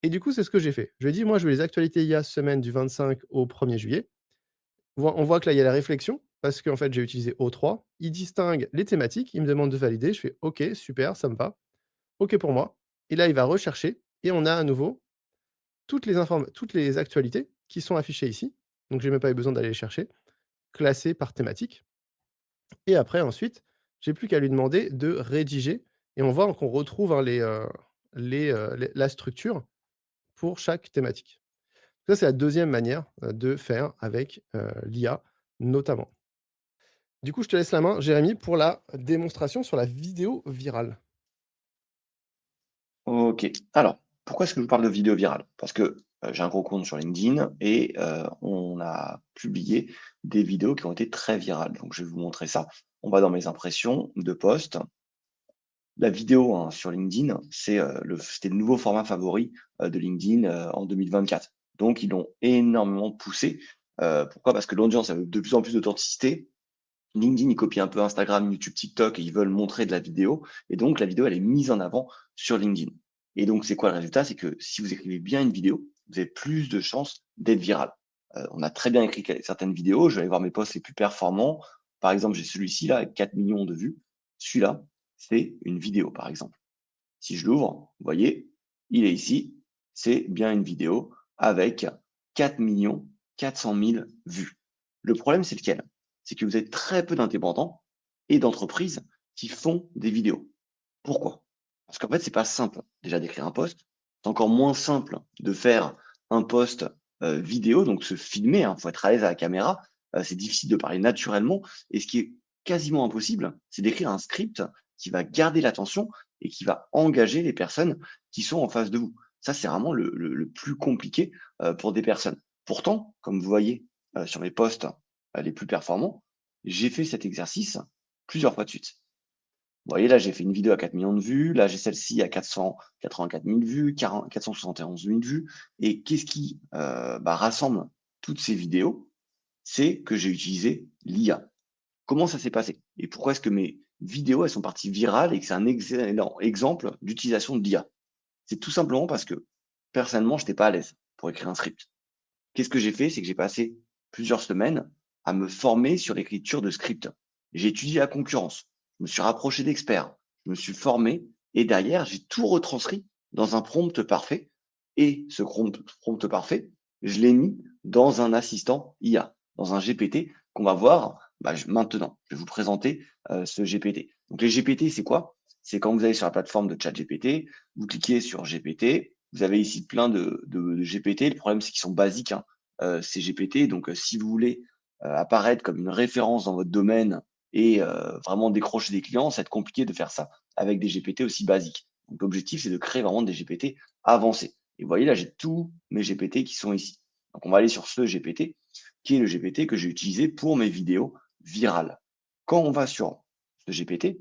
et du coup, c'est ce que j'ai fait. Je lui ai dit: «Moi, je veux les actualités IA semaine du 25 au 1er juillet». On voit que là, il y a la réflexion parce qu'en fait, j'ai utilisé O3. Il distingue les thématiques, il me demande de valider, je fais: «OK, super, ça me va». OK pour moi et là, il va rechercher et on a à nouveau toutes les actualités qui sont affichées ici, donc j'ai même pas eu besoin d'aller les chercher, classées par thématique et après ensuite, j'ai plus qu'à lui demander de rédiger et on voit qu'on retrouve, hein, la structure pour chaque thématique. Ça, c'est la deuxième manière, de faire avec, l'IA notamment. Du coup, je te laisse la main, Jérémy, pour la démonstration sur la vidéo virale. OK. Alors, pourquoi est-ce que je vous parle de vidéo virale? Parce que, j'ai un gros compte sur LinkedIn et on a publié des vidéos qui ont été très virales. Donc je vais vous montrer ça. On va dans mes impressions de posts. La vidéo, hein, sur LinkedIn, c'était le nouveau format favori, de LinkedIn, en 2024. Donc ils l'ont énormément poussé. Pourquoi? Parce que l'audience a de plus en plus d'authenticité. LinkedIn, ils copient un peu Instagram, YouTube, TikTok et ils veulent montrer de la vidéo et donc la vidéo, elle est mise en avant sur LinkedIn et donc c'est quoi le résultat? C'est que si vous écrivez bien une vidéo, vous avez plus de chances d'être viral. On a très bien écrit certaines vidéos, je vais aller voir mes posts les plus performants. Par exemple, j'ai celui-ci là avec 4 millions de vues. Celui-là, c'est une vidéo, par exemple. Si je l'ouvre, vous voyez, il est ici, c'est bien une vidéo avec 4 400 000 vues. Le problème, c'est lequel? C'est que vous avez très peu d'indépendants et d'entreprises qui font des vidéos. Pourquoi? Parce qu'en fait, c'est pas simple déjà d'écrire un post. C'est encore moins simple de faire un post vidéo, donc se filmer. Il faut être à l'aise à la caméra. C'est difficile de parler naturellement. Et ce qui est quasiment impossible, c'est d'écrire un script qui va garder l'attention et qui va engager les personnes qui sont en face de vous. Ça, c'est vraiment le plus compliqué pour des personnes. Pourtant, comme vous voyez sur mes posts les plus performants, j'ai fait cet exercice plusieurs fois de suite. Vous voyez, là, j'ai fait une vidéo à 4 millions de vues. Là, j'ai celle-ci à 484 000 vues, 471 000 vues. Et qu'est-ce qui rassemble toutes ces vidéos? C'est que j'ai utilisé l'IA. Comment ça s'est passé? Et pourquoi est-ce que mes vidéos, elles sont parties virales et que c'est un excellent exemple d'utilisation de l'IA? C'est tout simplement parce que, personnellement, je n'étais pas à l'aise pour écrire un script. Qu'est-ce que j'ai fait? C'est que j'ai passé plusieurs semaines à me former sur l'écriture de scripts. J'ai étudié la concurrence, je me suis rapproché d'experts, je me suis formé et derrière, j'ai tout retranscrit dans un prompt parfait et ce prompt parfait, je l'ai mis dans un assistant IA, dans un GPT qu'on va voir maintenant. Je vais vous présenter ce GPT. Donc les GPT, c'est quoi? C'est quand vous allez sur la plateforme de ChatGPT, vous cliquez sur GPT, vous avez ici plein de GPT. Le problème, c'est qu'ils sont basiques, hein, ces GPT. Donc, si vous voulez apparaître comme une référence dans votre domaine et vraiment décrocher des clients, ça va être compliqué de faire ça avec des GPT aussi basiques. Donc, l'objectif, c'est de créer vraiment des GPT avancés. Et vous voyez, là, j'ai tous mes GPT qui sont ici. Donc, on va aller sur ce GPT, qui est le GPT que j'ai utilisé pour mes vidéos virales. Quand on va sur ce GPT,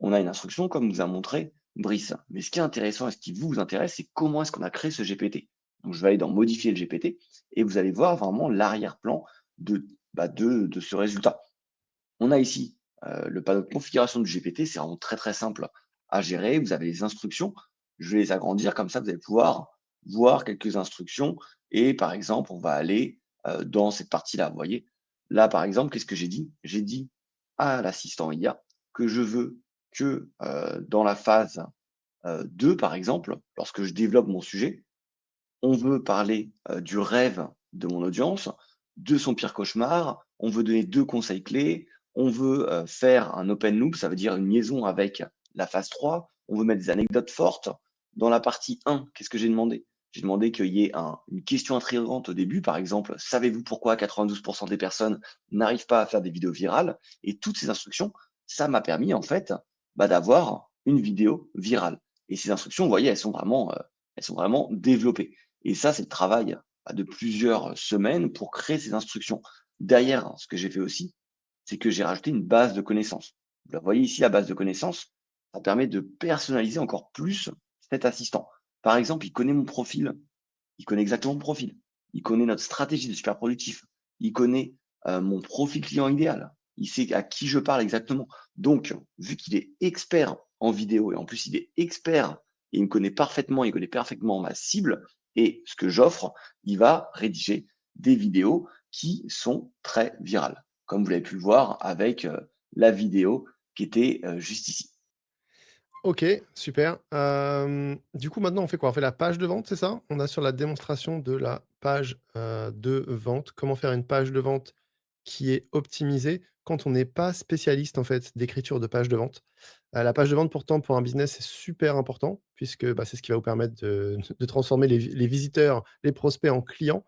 on a une instruction comme nous a montré Brice. Mais ce qui est intéressant et ce qui vous intéresse, c'est comment est-ce qu'on a créé ce GPT. Donc, je vais aller dans modifier le GPT et vous allez voir vraiment l'arrière-plan de ce résultat. On a ici le panneau de configuration du GPT, c'est vraiment très très simple à gérer. Vous avez les instructions, je vais les agrandir comme ça, vous allez pouvoir voir quelques instructions et par exemple, on va aller dans cette partie-là. Vous voyez, là par exemple, qu'est-ce que j'ai dit? J'ai dit à l'assistant IA que je veux que dans la phase 2, par exemple, lorsque je développe mon sujet, on veut parler du rêve de mon audience, de son pire cauchemar, on veut donner 2 conseils clés, on veut faire un open loop, ça veut dire une liaison avec la phase 3, on veut mettre des anecdotes fortes. Dans la partie 1, qu'est-ce que j'ai demandé? J'ai demandé qu'il y ait une question intrigante au début, par exemple, savez-vous pourquoi 92 des personnes n'arrivent pas à faire des vidéos virales? Et toutes ces instructions, ça m'a permis en fait, d'avoir une vidéo virale. Et ces instructions, vous voyez, elles sont vraiment développées. Et ça, c'est le travail de plusieurs semaines pour créer ces instructions. Derrière, ce que j'ai fait aussi, c'est que j'ai rajouté une base de connaissances. Vous la voyez ici, la base de connaissances, ça permet de personnaliser encore plus cet assistant. Par exemple, il connaît mon profil, il connaît exactement mon profil, il connaît notre stratégie de super productif, il connaît mon profil client idéal, il sait à qui je parle exactement. Donc, vu qu'il est expert en vidéo et en plus il est expert et il me connaît parfaitement, il connaît parfaitement ma cible et ce que j'offre, il va rédiger des vidéos qui sont très virales, comme vous l'avez pu le voir avec la vidéo qui était juste ici. OK, super. Du coup, maintenant, on fait quoi? On fait la page de vente, c'est ça? On a sur la démonstration de la page, de vente. Comment faire une page de vente qui est optimisée quand on n'est pas spécialiste, en fait, d'écriture de page de vente. La page de vente, pourtant, pour un business, c'est super important puisque, bah, c'est ce qui va vous permettre de de transformer les visiteurs, les prospects en clients.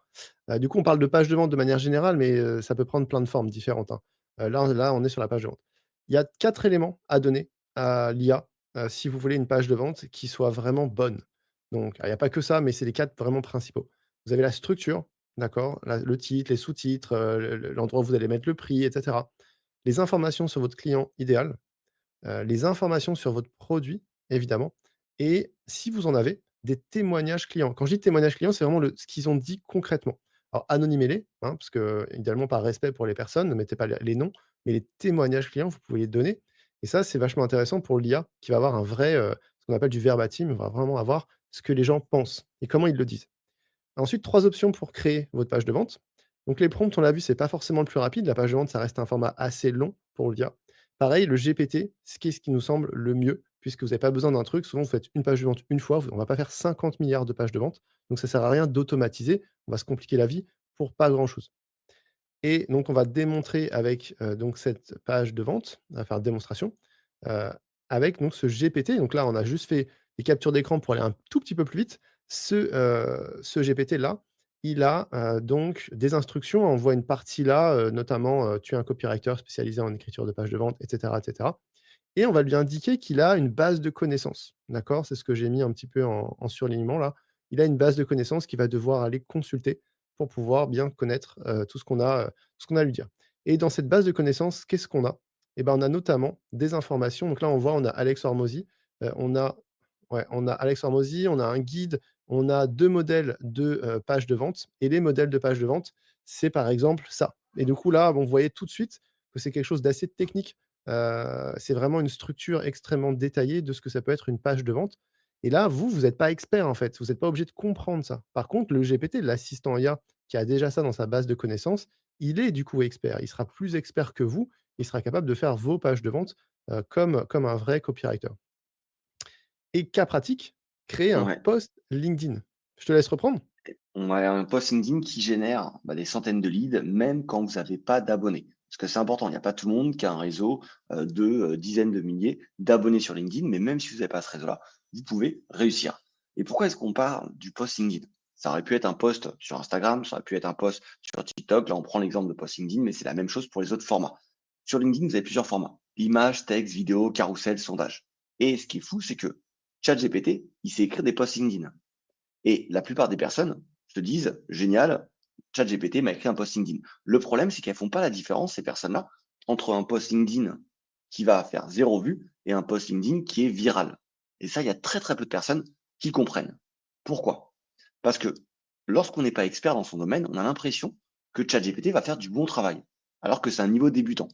Du coup, on parle de page de vente de manière générale, mais, ça peut prendre plein de formes différentes, hein. Là, on est sur la page de vente. Il y a 4 éléments à donner à l'IA, si vous voulez une page de vente qui soit vraiment bonne. Donc, il y a pas que ça, mais c'est les 4 vraiment principaux. Vous avez la structure, d'accord? Le titre, les sous-titres, l'endroit où vous allez mettre le prix et cetera. Les informations sur votre client idéal, les informations sur votre produit, évidemment, et si vous en avez, des témoignages clients. Quand je dis témoignages clients, c'est vraiment ce qu'ils ont dit concrètement. Alors anonymez-les, hein, parce que idéalement par respect pour les personnes, ne mettez pas les noms, mais les témoignages clients, vous pouvez les donner et ça, c'est vachement intéressant pour l'IA qui va avoir un vrai, ce qu'on appelle du verbatim, on va vraiment avoir ce que les gens pensent et comment ils le disent. Ensuite, 3 options pour créer votre page de vente. Donc les prompts, on l'a vu, c'est pas forcément le plus rapide. La page de vente, ça reste un format assez long pour l'IA. Pareil, le GPT, ce qui nous semble le mieux, puisque vous avez pas besoin d'un truc. Souvent, vous faites une page de vente une fois, on va pas faire 50 milliards de pages de vente, donc ça sert à rien d'automatiser. On va se compliquer la vie pour pas grand chose. Et donc on va démontrer avec, donc cette page de vente, enfin démonstration, heu, avec donc ce GPT. Donc là, on a juste fait des captures d'écran pour aller un tout petit peu plus vite. Ce GPT-là, il a, donc des instructions. On voit une partie là, notamment, «Tu es un copywriter spécialisé en écriture de pages de vente» et cetera et on va lui indiquer qu'il a une base de connaissances, d'accord? C'est ce que j'ai mis un petit peu en surlignement là. Il a une base de connaissances qu'il va devoir aller consulter pour pouvoir bien connaître, tout ce qu'on a à lui dire et dans cette base de connaissances, qu'est-ce qu'on a? Et ben, on a notamment des informations. Donc là, on voit, on a Alex Hormozy, on a ouais, on a Alex Hormozy, on a un guide, on a 2 modèles de, pages de vente et les modèles de pages de vente, c'est par exemple ça et du coup là, bon, vous voyez tout de suite que c'est quelque chose d'assez technique. C'est vraiment une structure extrêmement détaillée de ce que ça peut être une page de vente et là, vous êtes pas expert, en fait, vous êtes pas obligé de comprendre ça. Par contre, le GPT, l'assistant IA qui a déjà ça dans sa base de connaissances, il est du coup expert. Il sera plus expert que vous, il sera capable de faire vos pages de vente, comme un vrai copywriter et cas pratique, créer un Ouais. post LinkedIn. Je te laisse reprendre? On a un post LinkedIn qui génère, bah, des centaines de leads, même quand vous n'avez pas d'abonnés. Parce que c'est important, il n'y a pas tout le monde qui a un réseau, de, dizaines de milliers d'abonnés sur LinkedIn, mais même si vous n'avez pas ce réseau-là, vous pouvez réussir. Et pourquoi est-ce qu'on parle du post LinkedIn? Ça aurait pu être un post sur Instagram, ça aurait pu être un post sur TikTok. Là, on prend l'exemple de post LinkedIn, mais c'est la même chose pour les autres formats. Sur LinkedIn, vous avez plusieurs formats: image, texte, vidéo, carrousel, sondage. Et ce qui est fou, c'est que ChatGPT, il sait écrire des posts LinkedIn. Et la plupart des personnes se disent: «Génial, ChatGPT m'a écrit un post LinkedIn». Le problème, c'est qu'elles font pas la différence, ces personnes-là, entre un post LinkedIn qui va faire 0 vue et un post LinkedIn qui est viral. Et ça, il y a très, très peu de personnes qui comprennent. Pourquoi? Parce que lorsqu'on n'est pas expert dans son domaine, on a l'impression que ChatGPT va faire du bon travail, alors que c'est un niveau débutant.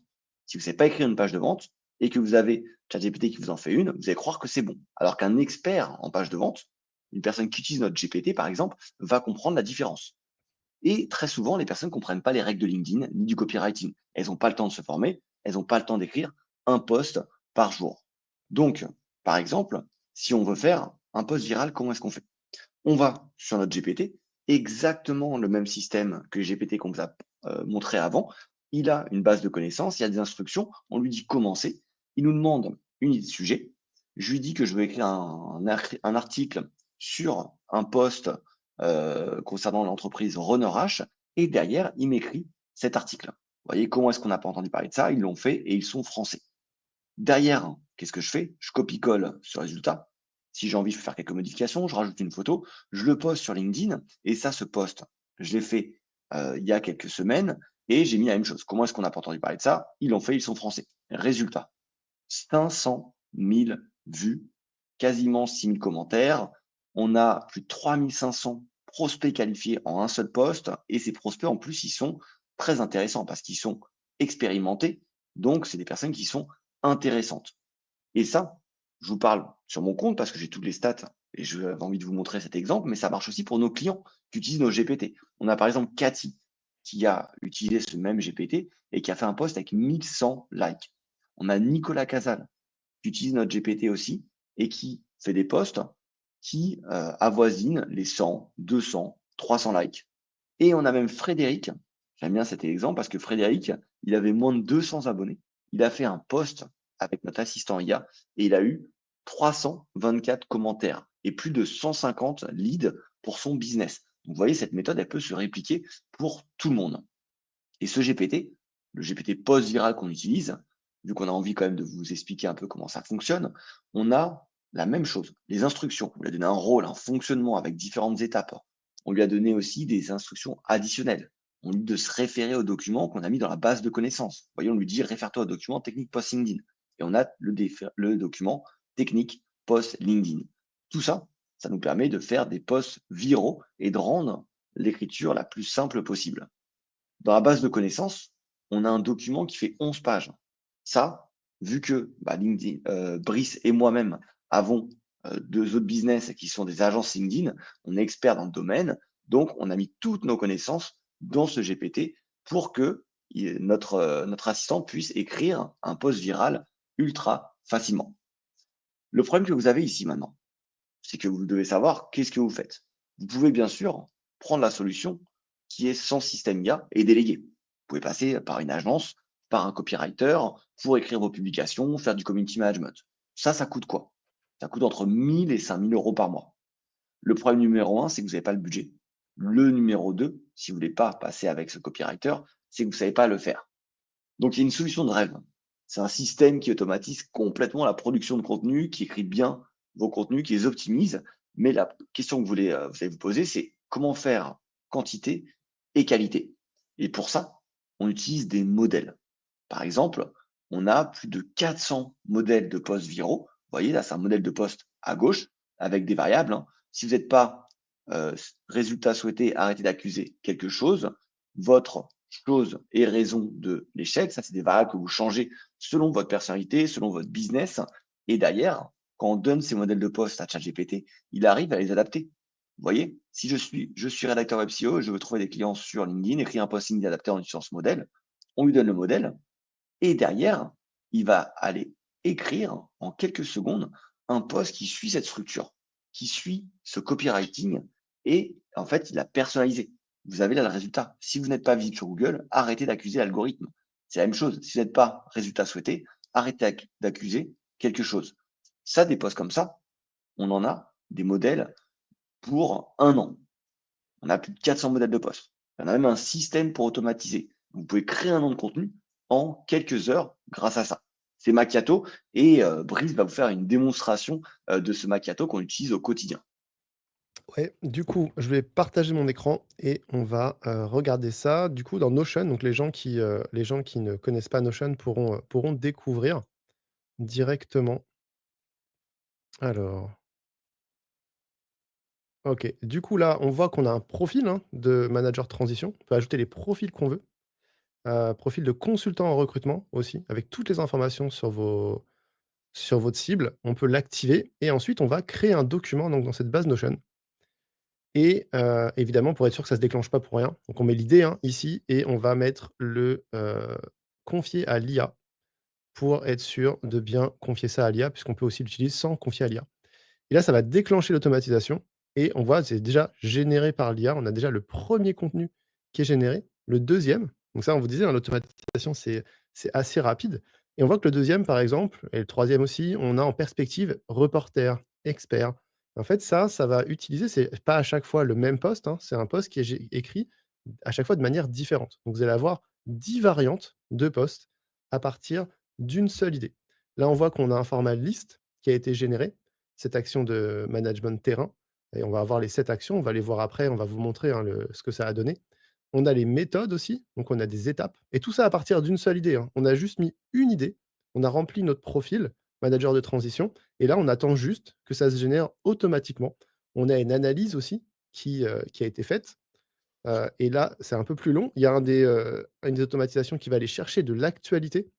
Si vous ne savez pas écrire une page de vente et que vous avez ChatGPT qui vous en fait une, vous allez croire que c'est bon. Alors qu'un expert en page de vente, une personne qui utilise notre GPT, par exemple, va comprendre la différence. Et très souvent, les personnes ne comprennent pas les règles de LinkedIn ni du copywriting. Elles n'ont pas le temps de se former, elles n'ont pas le temps d'écrire un post par jour. Donc, par exemple, si on veut faire un post viral, comment est-ce qu'on fait? On va sur notre GPT, exactement le même système que le GPT qu'on vous a montré avant. Il a une base de connaissances, il y a des instructions, on lui dit commencer, il nous demande une idée de sujet, je lui dis que je veux écrire un article sur un post concernant l'entreprise Runner H, et derrière, il m'écrit cet article. Vous voyez comment est-ce qu'on n'a pas entendu parler de ça? Ils l'ont fait et ils sont français. Derrière, qu'est-ce que je fais? Je copie-colle ce résultat. Si j'ai envie, je peux faire quelques modifications, je rajoute une photo, je le poste sur LinkedIn et ça, ce post, je l'ai fait, il y a quelques semaines et j'ai mis la même chose. Comment est-ce qu'on n'a pas entendu parler de ça? Ils l'ont fait, ils sont français. Résultat, 500 000 vues, quasiment 6 000 commentaires. On a plus de 3 500 prospects qualifiés en un seul poste et ces prospects, en plus, ils sont très intéressants parce qu'ils sont expérimentés. Donc, c'est des personnes qui sont intéressantes. Et ça, je vous parle sur mon compte parce que j'ai toutes les stats et j'avais envie de vous montrer cet exemple, mais ça marche aussi pour nos clients qui utilisent nos GPT. On a par exemple Cathy qui a utilisé ce même GPT et qui a fait un post avec 1100 likes. On a Nicolas Casal qui utilise notre GPT aussi et qui fait des posts qui avoisinent les 100, 200, 300 likes. Et on a même Frédéric, j'aime bien cet exemple parce que Frédéric, il avait moins de 200 abonnés. Il a fait un post avec notre assistant IA et il a eu 324 commentaires et plus de 150 leads pour son business. Donc, vous voyez, cette méthode, elle peut se répliquer pour tout le monde. Et ce GPT, le GPT post-viral qu'on utilise, vu qu'on a envie quand même de vous expliquer un peu comment ça fonctionne, on a la même chose, les instructions. On lui a donné un rôle, un fonctionnement avec différentes étapes. On lui a donné aussi des instructions additionnelles. On lui dit de se référer au document qu'on a mis dans la base de connaissances. Voyons, on lui dit réfère-toi au document technique post-LinkedIn. Et on a le document technique post-LinkedIn. Tout ça, ça nous permet de faire des posts viraux et de rendre l'écriture la plus simple possible. Dans la base de connaissances, on a un document qui fait 11 pages. Ça, vu que LinkedIn, Brice et moi-même avons 2 autres business qui sont des agences LinkedIn, on est experts dans le domaine, donc on a mis toutes nos connaissances dans ce GPT pour que notre assistant puisse écrire un post viral ultra facilement. Le problème que vous avez ici maintenant, c'est que vous devez savoir qu'est-ce que vous faites. Vous pouvez bien sûr prendre la solution qui est sans système IA et déléguer. Vous pouvez passer par une agence, par un copywriter pour écrire vos publications, faire du community management. Ça coûte quoi? Ça coûte entre 1000 et 5000 euros par mois. Le problème numéro un, c'est que vous n'avez pas le budget. Le numéro 2, si vous ne voulez pas passer avec ce copywriter, c'est que vous ne savez pas le faire. Donc, il y a une solution de rêve. C'est un système qui automatise complètement la production de contenu, qui écrit bien vos contenus, qui les optimise. Mais la question que vous allez vous poser, c'est comment faire quantité et qualité. Et pour ça, on utilise des modèles. Par exemple, on a plus de 400 modèles de posts viraux. Vous voyez, là, c'est un modèle de poste à gauche avec des variables, hein. Si vous n'êtes pas résultat souhaité, arrêtez d'accuser quelque chose. Votre chose et raison de l'échec, ça, c'est des variables que vous changez selon votre personnalité, selon votre business. Et d'ailleurs, quand on donne ces modèles de poste à ChatGPT, il arrive à les adapter. Vous voyez, si je suis rédacteur web SEO, je veux trouver des clients sur LinkedIn, écrire un post LinkedIn adapté en utilisant ce modèle, on lui donne le modèle, et derrière, il va aller écrire en quelques secondes un post qui suit cette structure, qui suit ce copywriting et en fait, il a personnalisé. Vous avez là le résultat. Si vous n'êtes pas visible sur Google, arrêtez d'accuser l'algorithme. C'est la même chose. Si vous n'êtes pas résultat souhaité, arrêtez d'accuser quelque chose. Ça, des posts comme ça, on en a des modèles pour un an. On a plus de 400 modèles de posts. On a même un système pour automatiser. Vous pouvez créer un nom de contenu en quelques heures grâce à ça. C'est Macchiato et Brice va vous faire une démonstration de ce Macchiato qu'on utilise au quotidien. Ouais, du coup, je vais partager mon écran et on va, regarder ça, du coup, dans Notion. Donc les gens qui ne connaissent pas Notion pourront découvrir directement. Alors, OK. Du coup, là, on voit qu'on a un profil, hein, de manager transition. On peut ajouter les profils qu'on veut. Profil de consultant en recrutement aussi, avec toutes les informations sur votre cible. On peut l'activer et ensuite on va créer un document donc dans cette base Notion et évidemment pour être sûr que ça ne se déclenche pas pour rien, donc on met l'idée, hein, ici et on va mettre confier à l'IA pour être sûr de bien confier ça à l'IA puisqu'on peut aussi l'utiliser sans confier à l'IA. Et là, ça va déclencher l'automatisation et on voit, c'est déjà généré par l'IA. On a déjà le premier contenu qui est généré. Le deuxième, donc ça, on vous disait, hein, l'automatisation, c'est assez rapide et on voit que le deuxième, par exemple et le troisième aussi, on a en perspective reporter, expert. En fait, ça va utiliser c'est pas à chaque fois le même post, hein, c'est un post qui est gé écrit à chaque fois de manière différente. Donc vous allez avoir 10 variantes de posts à partir d'une seule idée. Là, on voit qu'on a un format liste qui a été généré, cette action de management terrain et on va avoir les 7 actions, on va les voir après, on va vous montrer, hein, ce que ça a donné. On a les méthodes aussi, donc on a des étapes et tout ça à partir d'une seule idée, hein. On a juste mis une idée, on a rempli notre profil manager de transition et là, on attend juste que ça se génère automatiquement. On a une analyse aussi qui a été faite, et là, c'est un peu plus long. Il y a une des automatisations qui va aller chercher de l'actualité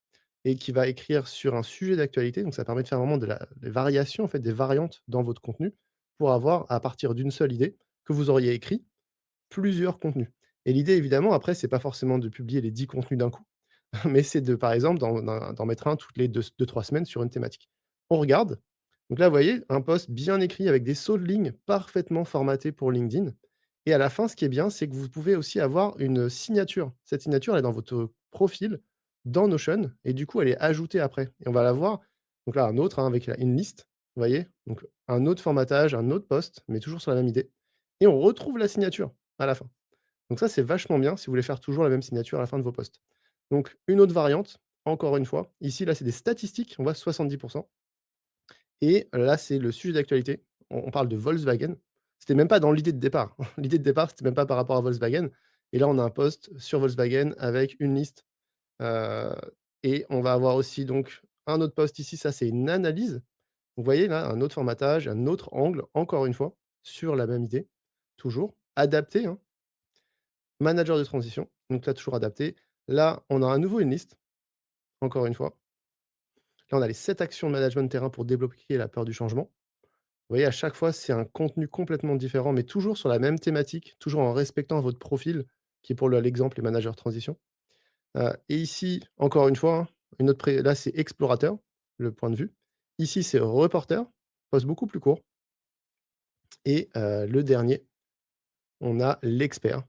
et qui va écrire sur un sujet d'actualité, donc ça permet de faire vraiment de la des variations, en fait, des variantes dans votre contenu pour avoir, à partir d'une seule idée que vous auriez écrit, plusieurs contenus et l'idée évidemment après, c'est pas forcément de publier les 10 contenus d'un coup, mais c'est de, par exemple, d'en mettre un toutes les 2-3 semaines sur une thématique. On regarde, donc là, vous voyez, un post bien écrit avec des sauts de ligne parfaitement formatés pour LinkedIn et à la fin, ce qui est bien, c'est que vous pouvez aussi avoir une signature. Cette signature, elle est dans votre profil, dans Notion et du coup, elle est ajoutée après et on va la voir. Donc là, un autre, hein, avec la une liste, vous voyez? Donc un autre formatage, un autre post, mais toujours sur la même idée et on retrouve la signature à la fin. Donc ça, c'est vachement bien si vous voulez faire toujours la même signature à la fin de vos posts. Donc une autre variante, encore une fois, ici, là, c'est des statistiques, on voit 70 et là, c'est le sujet d'actualité. On parle de Volkswagen. C'était même pas dans l'idée de départ. L'idée de départ, c'était même pas par rapport à Volkswagen et là, on a un post sur Volkswagen avec une liste, heu et on va avoir aussi donc un autre post ici, ça, c'est une analyse. Vous voyez là, un autre formatage, un autre angle, encore une fois, sur la même idée, toujours adapté, hein. Manager de transition, donc là, toujours adapté. Là, on a à nouveau une liste, encore une fois. Là, on a les 7 actions de management de terrain pour débloquer la peur du changement. Vous voyez, à chaque fois, c'est un contenu complètement différent, mais toujours sur la même thématique, toujours en respectant votre profil, qui est pour l'exemple les managers de transition. Et ici, encore une fois, hein, une autre là, c'est explorateur, le point de vue. Ici, c'est reporter, poste beaucoup plus court. Et le dernier, on a l'expert.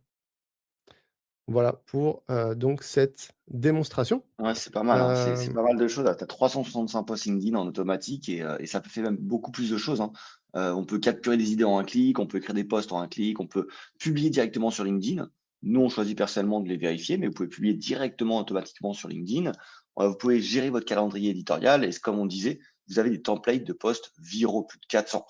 Voilà pour donc cette démonstration. Ouais, c'est pas mal, hein. C'est Hem pas mal de choses. Tu as 365 posts LinkedIn en automatique et ça peut faire même beaucoup plus de choses, hein. On peut capturer des idées en un clic, on peut écrire des posts en un clic, on peut publier directement sur LinkedIn. Nous, on choisit personnellement de les vérifier, mais vous pouvez publier directement automatiquement sur LinkedIn. Vous pouvez gérer votre calendrier éditorial et comme on disait, vous avez des templates de posts viraux, plus de 400.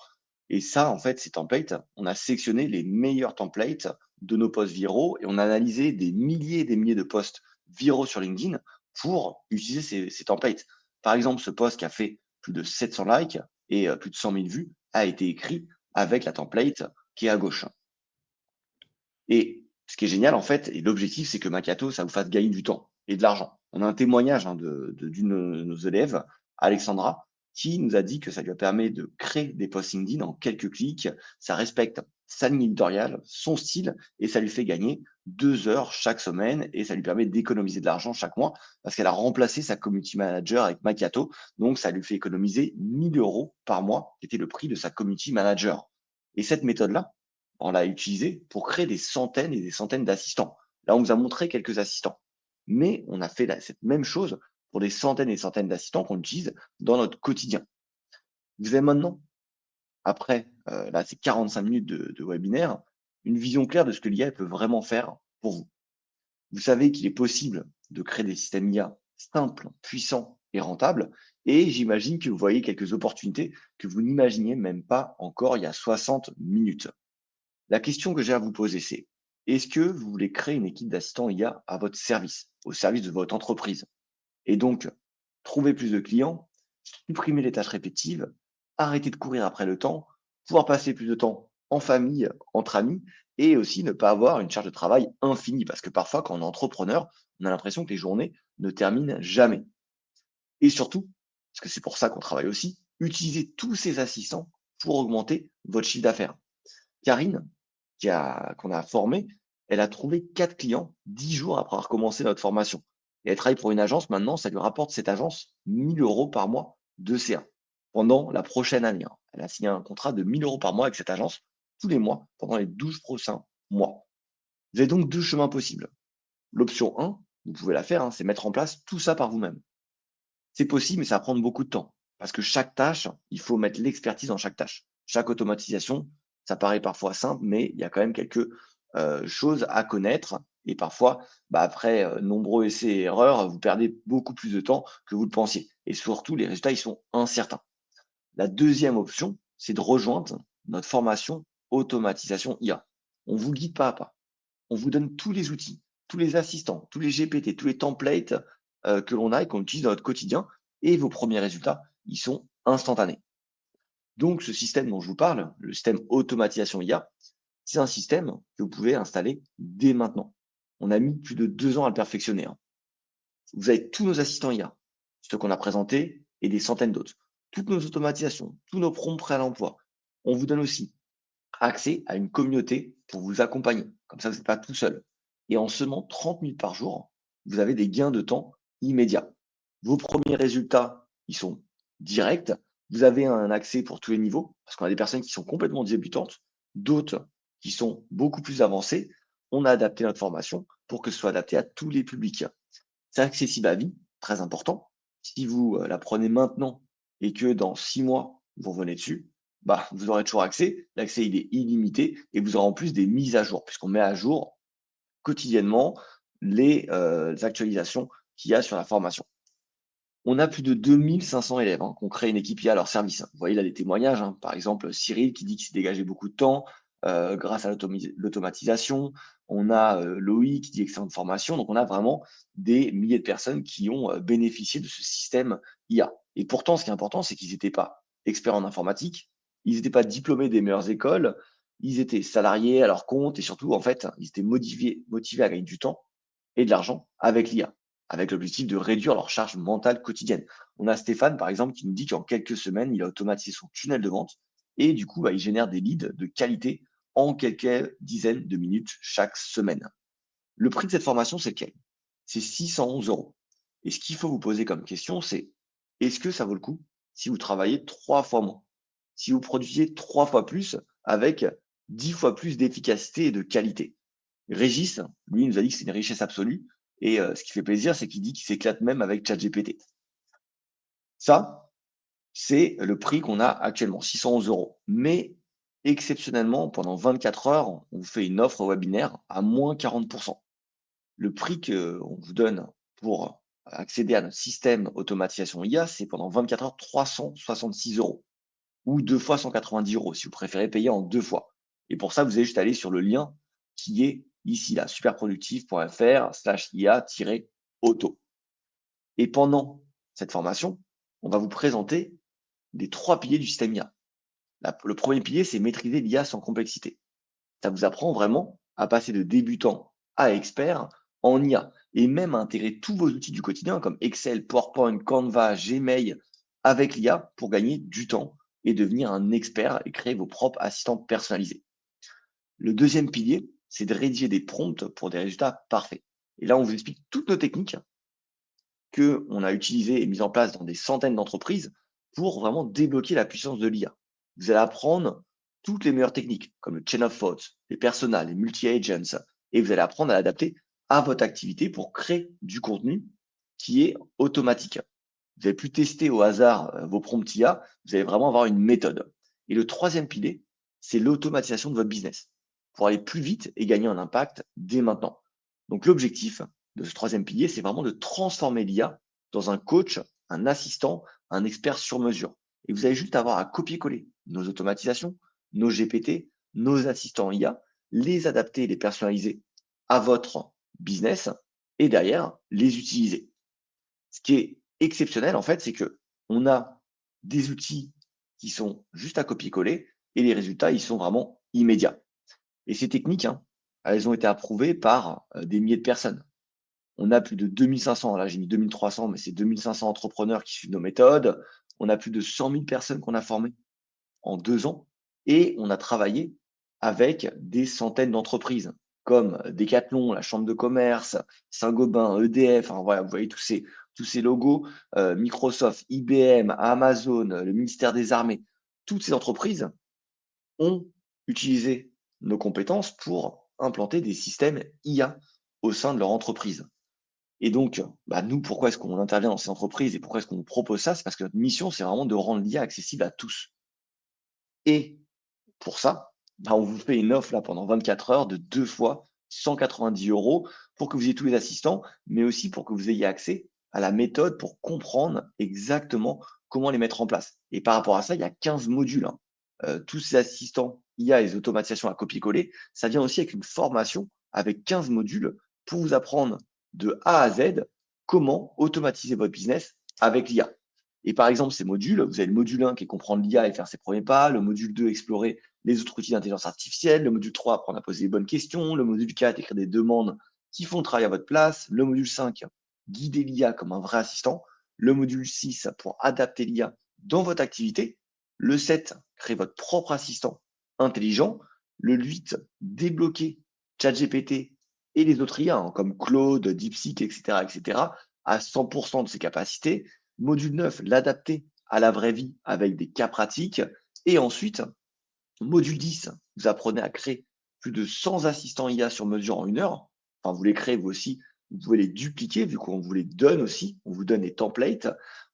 Et ça, en fait, ces templates, on a sélectionné les meilleurs templates de nos posts viraux et on a analysé des milliers et des milliers de posts viraux sur LinkedIn pour utiliser ces templates. Par exemple, ce post qui a fait plus de 700 likes et plus de 100 000 vues a été écrit avec la template qui est à gauche. Et ce qui est génial, en fait, et l'objectif, c'est que Macchiato, ça vous fasse gagner du temps et de l'argent. On a un témoignage, hein, d'une de nos élèves, Alexandra, qui nous a dit que ça lui a permis de créer des posts LinkedIn en quelques clics. Ça respecte sa ligne éditoriale, son style, et ça lui fait gagner 2 heures chaque semaine et ça lui permet d'économiser de l'argent chaque mois parce qu'elle a remplacé sa community manager avec Macchiato. Donc, ça lui fait économiser 1 000 € par mois, qui était le prix de sa community manager. Et cette méthode-là, on l'a utilisé pour créer des centaines et des centaines d'assistants. Là, on vous a montré quelques assistants, mais on a fait cette même chose pour des centaines et des centaines d'assistants qu'on utilise dans notre quotidien. Vous avez maintenant, après là, ces 45 minutes de webinaire, une vision claire de ce que l'IA peut vraiment faire pour vous. Vous savez qu'il est possible de créer des systèmes IA simples, puissants et rentables, et j'imagine que vous voyez quelques opportunités que vous n'imaginiez même pas encore il y a 60 minutes. La question que j'ai à vous poser, c'est: est-ce que vous voulez créer une équipe d'assistants IA à votre service, au service de votre entreprise? Et donc, trouver plus de clients, supprimer les tâches répétitives, arrêter de courir après le temps, pouvoir passer plus de temps en famille, entre amis, et aussi ne pas avoir une charge de travail infinie. Parce que parfois, quand on est entrepreneur, on a l'impression que les journées ne terminent jamais. Et surtout, parce que c'est pour ça qu'on travaille aussi, utilisez tous ces assistants pour augmenter votre chiffre d'affaires. Karine, qu'on a formée, elle a trouvé 4 clients 10 jours après avoir commencé notre formation. Et elle travaille pour une agence maintenant, ça lui rapporte cette agence 1 000 € par mois de CA pendant la prochaine année, hein. Elle a signé un contrat de 1 000 € par mois avec cette agence tous les mois pendant les 12 prochains mois. Vous avez donc 2 chemins possibles. L'option 1, vous pouvez la faire, hein, c'est mettre en place tout ça par vous-même. C'est possible, mais ça va prendre beaucoup de temps. Parce que chaque tâche, il faut mettre l'expertise dans chaque tâche. Chaque automatisation, ça paraît parfois simple, mais il y a quand même quelques choses à connaître. Et parfois, bah, après nombreux essais et erreurs, vous perdez beaucoup plus de temps que vous le pensiez. Et surtout, les résultats, ils sont incertains. La deuxième option, c'est de rejoindre notre formation automatisation IA. On vous guide pas à pas. On vous donne tous les outils, tous les assistants, tous les GPT, tous les templates que l'on a et qu'on utilise dans notre quotidien. Et vos premiers résultats, ils sont instantanés. Donc, ce système dont je vous parle, le système automatisation IA, c'est un système que vous pouvez installer dès maintenant. On a mis plus de 2 ans à le perfectionner, hein. Vous avez tous nos assistants IA, ceux qu'on a présentés et des centaines d'autres. Toutes nos automatisations, tous nos prompts prêts à l'emploi. On vous donne aussi accès à une communauté pour vous accompagner. Comme ça, vous n'êtes pas tout seul. Et en seulement 30 minutes par jour, vous avez des gains de temps immédiats. Vos premiers résultats, ils sont directs. Vous avez un accès pour tous les niveaux, parce qu'on a des personnes qui sont complètement débutantes, d'autres qui sont beaucoup plus avancées. On a adapté notre formation pour que ce soit adapté à tous les publics. C'est accessible à vie, très important. Si vous la prenez maintenant et que dans 6 mois, vous revenez dessus, bah, vous aurez toujours accès. L'accès, il est illimité et vous aurez en plus des mises à jour, puisqu'on met à jour quotidiennement les actualisations qu'il y a sur la formation. On a plus de 2500 élèves qui ont créé une équipe IA à leur service. Vous voyez là les témoignages, hein. Par exemple, Cyril qui dit qu'il s'est dégagé beaucoup de temps grâce à l'automatisation. On a Loïc qui dit excellente formation. Donc, on a vraiment des milliers de personnes qui ont bénéficié de ce système IA. Et pourtant, ce qui est important, c'est qu'ils n'étaient pas experts en informatique, ils n'étaient pas diplômés des meilleures écoles, ils étaient salariés à leur compte et surtout, en fait, ils étaient motivés à gagner du temps et de l'argent avec l'IA, avec l'objectif de réduire leur charge mentale quotidienne. On a Stéphane, par exemple, qui nous dit qu'en quelques semaines, il a automatisé son tunnel de vente et du coup, bah, il génère des leads de qualité en quelques dizaines de minutes chaque semaine. Le prix de cette formation, c'est lequel? C'est 611 euros. Et ce qu'il faut vous poser comme question, c'est est-ce que ça vaut le coup si vous travaillez 3 fois moins, si vous produisez 3 fois plus avec 10 fois plus d'efficacité et de qualité? Régis, lui, il nous a dit que c'est une richesse absolue. Et ce qui fait plaisir, c'est qu'il dit qu'il s'éclate même avec ChatGPT. Ça, c'est le prix qu'on a actuellement, 611 euros. Mais exceptionnellement, pendant 24 heures, on vous fait une offre webinaire à moins 40%. Le prix qu'on vous donne pour accéder à notre système automatisation IA, c'est pendant 24 heures 366 euros ou 2 fois 190 euros si vous préférez payer en 2 fois. Et pour ça, vous allez juste aller sur le lien qui est ici, là, superproductif.fr/IA-auto. Et pendant cette formation, on va vous présenter les 3 piliers du système IA. Le premier pilier, c'est maîtriser l'IA sans complexité. Ça vous apprend vraiment à passer de débutant à expert en IA et même à intégrer tous vos outils du quotidien comme Excel, PowerPoint, Canva, Gmail avec l'IA pour gagner du temps et devenir un expert et créer vos propres assistants personnalisés. Le deuxième pilier, c'est de rédiger des prompts pour des résultats parfaits. Et là, on vous explique toutes nos techniques qu'on a utilisées et mises en place dans des centaines d'entreprises pour vraiment débloquer la puissance de l'IA. Vous allez apprendre toutes les meilleures techniques, comme le chain of thought, les personas, les multi-agents, et vous allez apprendre à l'adapter à votre activité pour créer du contenu qui est automatique. Vous n'allez plus tester au hasard vos prompts IA, vous allez vraiment avoir une méthode. Et le troisième pilier, c'est l'automatisation de votre business pour aller plus vite et gagner un impact dès maintenant. Donc l'objectif de ce troisième pilier, c'est vraiment de transformer l'IA dans un coach, un assistant, un expert sur mesure. Et vous allez juste avoir à copier-coller nos automatisations, nos GPT, nos assistants IA, les adapter, les personnaliser à votre business et derrière les utiliser. Ce qui est exceptionnel, en fait, c'est que on a des outils qui sont juste à copier-coller et les résultats, ils sont vraiment immédiats. Et ces techniques, hein, elles ont été approuvées par des milliers de personnes. On a plus de 2500, là j'ai mis 2300, mais c'est 2500 entrepreneurs qui suivent nos méthodes. On a plus de 100 000 personnes qu'on a formées en 2 ans et on a travaillé avec des centaines d'entreprises comme Decathlon, la Chambre de commerce, Saint-Gobain, EDF, enfin, voilà, vous voyez tous ces logos, Microsoft, IBM, Amazon, le ministère des Armées. Toutes ces entreprises ont utilisé nos compétences pour implanter des systèmes IA au sein de leur entreprise. Et donc, bah, nous, pourquoi est-ce qu'on intervient dans ces entreprises et pourquoi est-ce qu'on propose ça? C'est parce que notre mission, c'est vraiment de rendre l'IA accessible à tous. Et pour ça, bah, on vous fait une offre là pendant 24 heures de 2 fois 190 euros pour que vous ayez tous les assistants, mais aussi pour que vous ayez accès à la méthode pour comprendre exactement comment les mettre en place. Et par rapport à ça, il y a 15 modules, hein. Tous ces assistants IA et les automatisations à copier-coller, ça vient aussi avec une formation avec 15 modules pour vous apprendre de A à Z comment automatiser votre business avec l'IA. Et par exemple, ces modules, vous avez le module 1 qui est comprendre l'IA et faire ses premiers pas, le module 2, explorer les autres outils d'intelligence artificielle, le module 3, apprendre à poser les bonnes questions, le module 4, écrire des demandes qui font le travail à votre place, le module 5, guider l'IA comme un vrai assistant, le module 6 pour adapter l'IA dans votre activité, le 7, créer votre propre assistant intelligent, le 8, débloquer ChatGPT et les autres IA, hein, comme Claude, DeepSeek, etc., à 100% de ses capacités. Module 9, l'adapter à la vraie vie avec des cas pratiques. Et ensuite, module 10, vous apprenez à créer plus de 100 assistants IA sur mesure en 1 heure. Enfin, vous les créez vous aussi, vous pouvez les dupliquer vu qu'on vous les donne aussi, on vous donne des templates.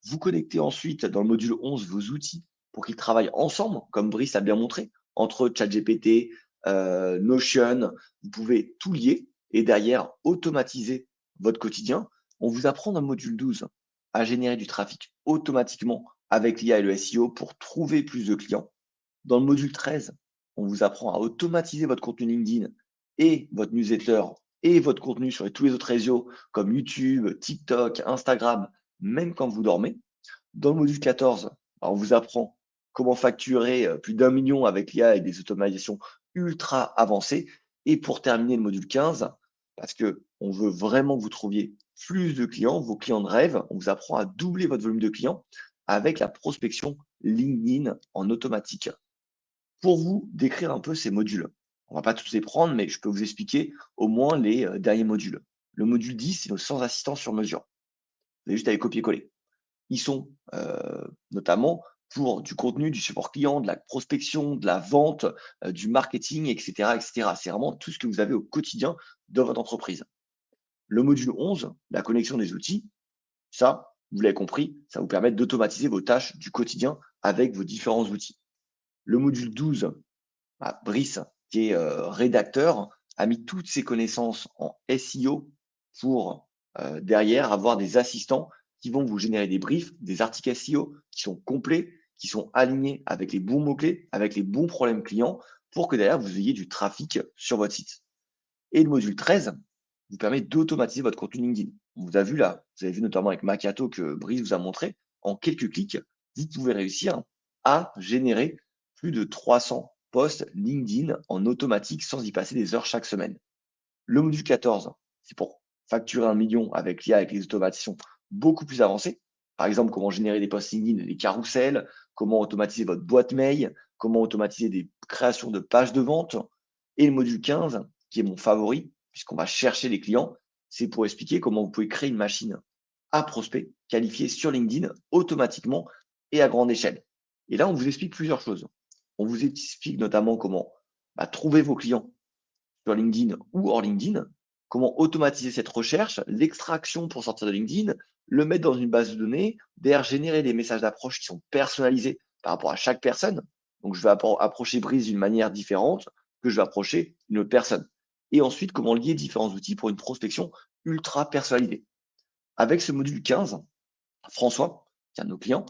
Vous connectez ensuite dans le module 11 vos outils pour qu'ils travaillent ensemble, comme Brice a bien montré, entre ChatGPT, Notion. Vous pouvez tout lier et derrière automatiser votre quotidien. On vous apprend dans le module 12 à générer du trafic automatiquement avec l'IA et le SEO pour trouver plus de clients. Dans le module 13, on vous apprend à automatiser votre contenu LinkedIn et votre newsletter et votre contenu sur tous les autres réseaux comme YouTube, TikTok, Instagram, même quand vous dormez. Dans le module 14, on vous apprend comment facturer plus d'1 million avec l'IA et des automatisations ultra avancées. Et pour terminer le module 15, parce que on veut vraiment que vous trouviez plus de clients, vos clients de rêve, on vous apprend à doubler votre volume de clients avec la prospection LinkedIn en automatique. Pour vous décrire un peu ces modules, on va pas tous les prendre, mais je peux vous expliquer au moins les derniers modules. Le module 10, c'est nos 100 assistants sur mesure. Vous avez juste à les copier-coller. Ils sont notamment pour du contenu, du support client, de la prospection, de la vente, du marketing, etc., etc. C'est vraiment tout ce que vous avez au quotidien dans votre entreprise. Le module 11, la connexion des outils, ça, vous l'avez compris, ça vous permet d'automatiser vos tâches du quotidien avec vos différents outils. Le module 12, Brice, qui est rédacteur, a mis toutes ses connaissances en SEO pour derrière avoir des assistants qui vont vous générer des briefs, des articles SEO qui sont complets, qui sont alignés avec les bons mots-clés, avec les bons problèmes clients, pour que derrière vous ayez du trafic sur votre site. Et le module 13 vous permet d'automatiser votre contenu LinkedIn. On vous a vu là, vous avez vu notamment avec Macchiato que Brice vous a montré, en quelques clics, vous pouvez réussir à générer plus de 300 posts LinkedIn en automatique sans y passer des heures chaque semaine. Le module 14, c'est pour facturer 1 million avec l'IA, avec les automations beaucoup plus avancées. Par exemple, comment générer des posts LinkedIn, des carousels, comment automatiser votre boîte mail, comment automatiser des créations de pages de vente. Et le module 15, qui est mon favori, puisqu'on va chercher les clients, c'est pour expliquer comment vous pouvez créer une machine à prospects qualifiée sur LinkedIn automatiquement et à grande échelle. Et là, on vous explique plusieurs choses. On vous explique notamment comment trouver vos clients sur LinkedIn ou hors LinkedIn, comment automatiser cette recherche, l'extraction pour sortir de LinkedIn, le mettre dans une base de données, derrière générer des messages d'approche qui sont personnalisés par rapport à chaque personne. Donc, je vais approcher Brice d'une manière différente que je vais approcher une autre personne. Et ensuite, comment lier différents outils pour une prospection ultra personnalisée. Avec ce module 15, François, qui est un de nos clients,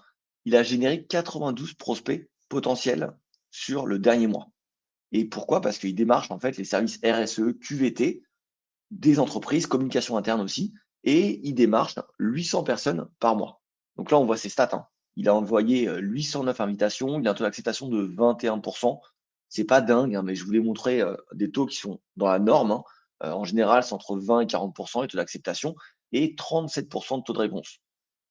il a généré 92 prospects potentiels sur le dernier mois. Et pourquoi? Parce qu'il démarche en fait les services RSE, QVT des entreprises, communication interne aussi, et il démarche 800 personnes par mois. Donc là, on voit ses stats, hein. Il a envoyé 809 invitations, il a un taux d'acceptation de 21%. C'est pas dingue, hein, mais je voulais montrer des taux qui sont dans la norme, hein. En général, c'est entre 20 et 40% les taux d'acceptation et 37% de taux de réponse.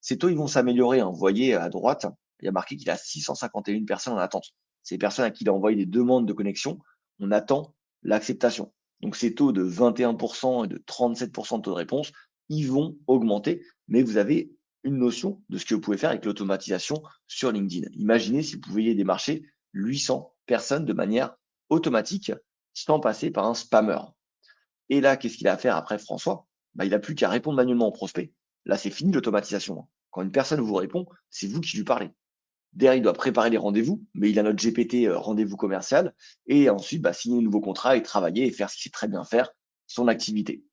Ces taux, ils vont s'améliorer, hein. Vous voyez à droite, il y a marqué qu'il a 651 personnes en attente. Ces personnes à qui il a envoyé des demandes de connexion, on attend l'acceptation. Donc ces taux de 21% et de 37% de taux de réponse, ils vont augmenter, mais vous avez une notion de ce que vous pouvez faire avec l'automatisation sur LinkedIn. Imaginez si vous pouviez démarcher 800 personnes de manière automatique sans passer par un spammer. Et là, qu'est-ce qu'il a à faire après François? Il n'a plus qu'à répondre manuellement au prospect. Là, c'est fini l'automatisation, hein. Quand une personne vous répond, c'est vous qui lui parlez. Derrière, il doit préparer les rendez-vous, mais il a notre GPT rendez-vous commercial et ensuite signer un nouveau contrat et travailler et faire ce qu'il sait très bien faire, son activité.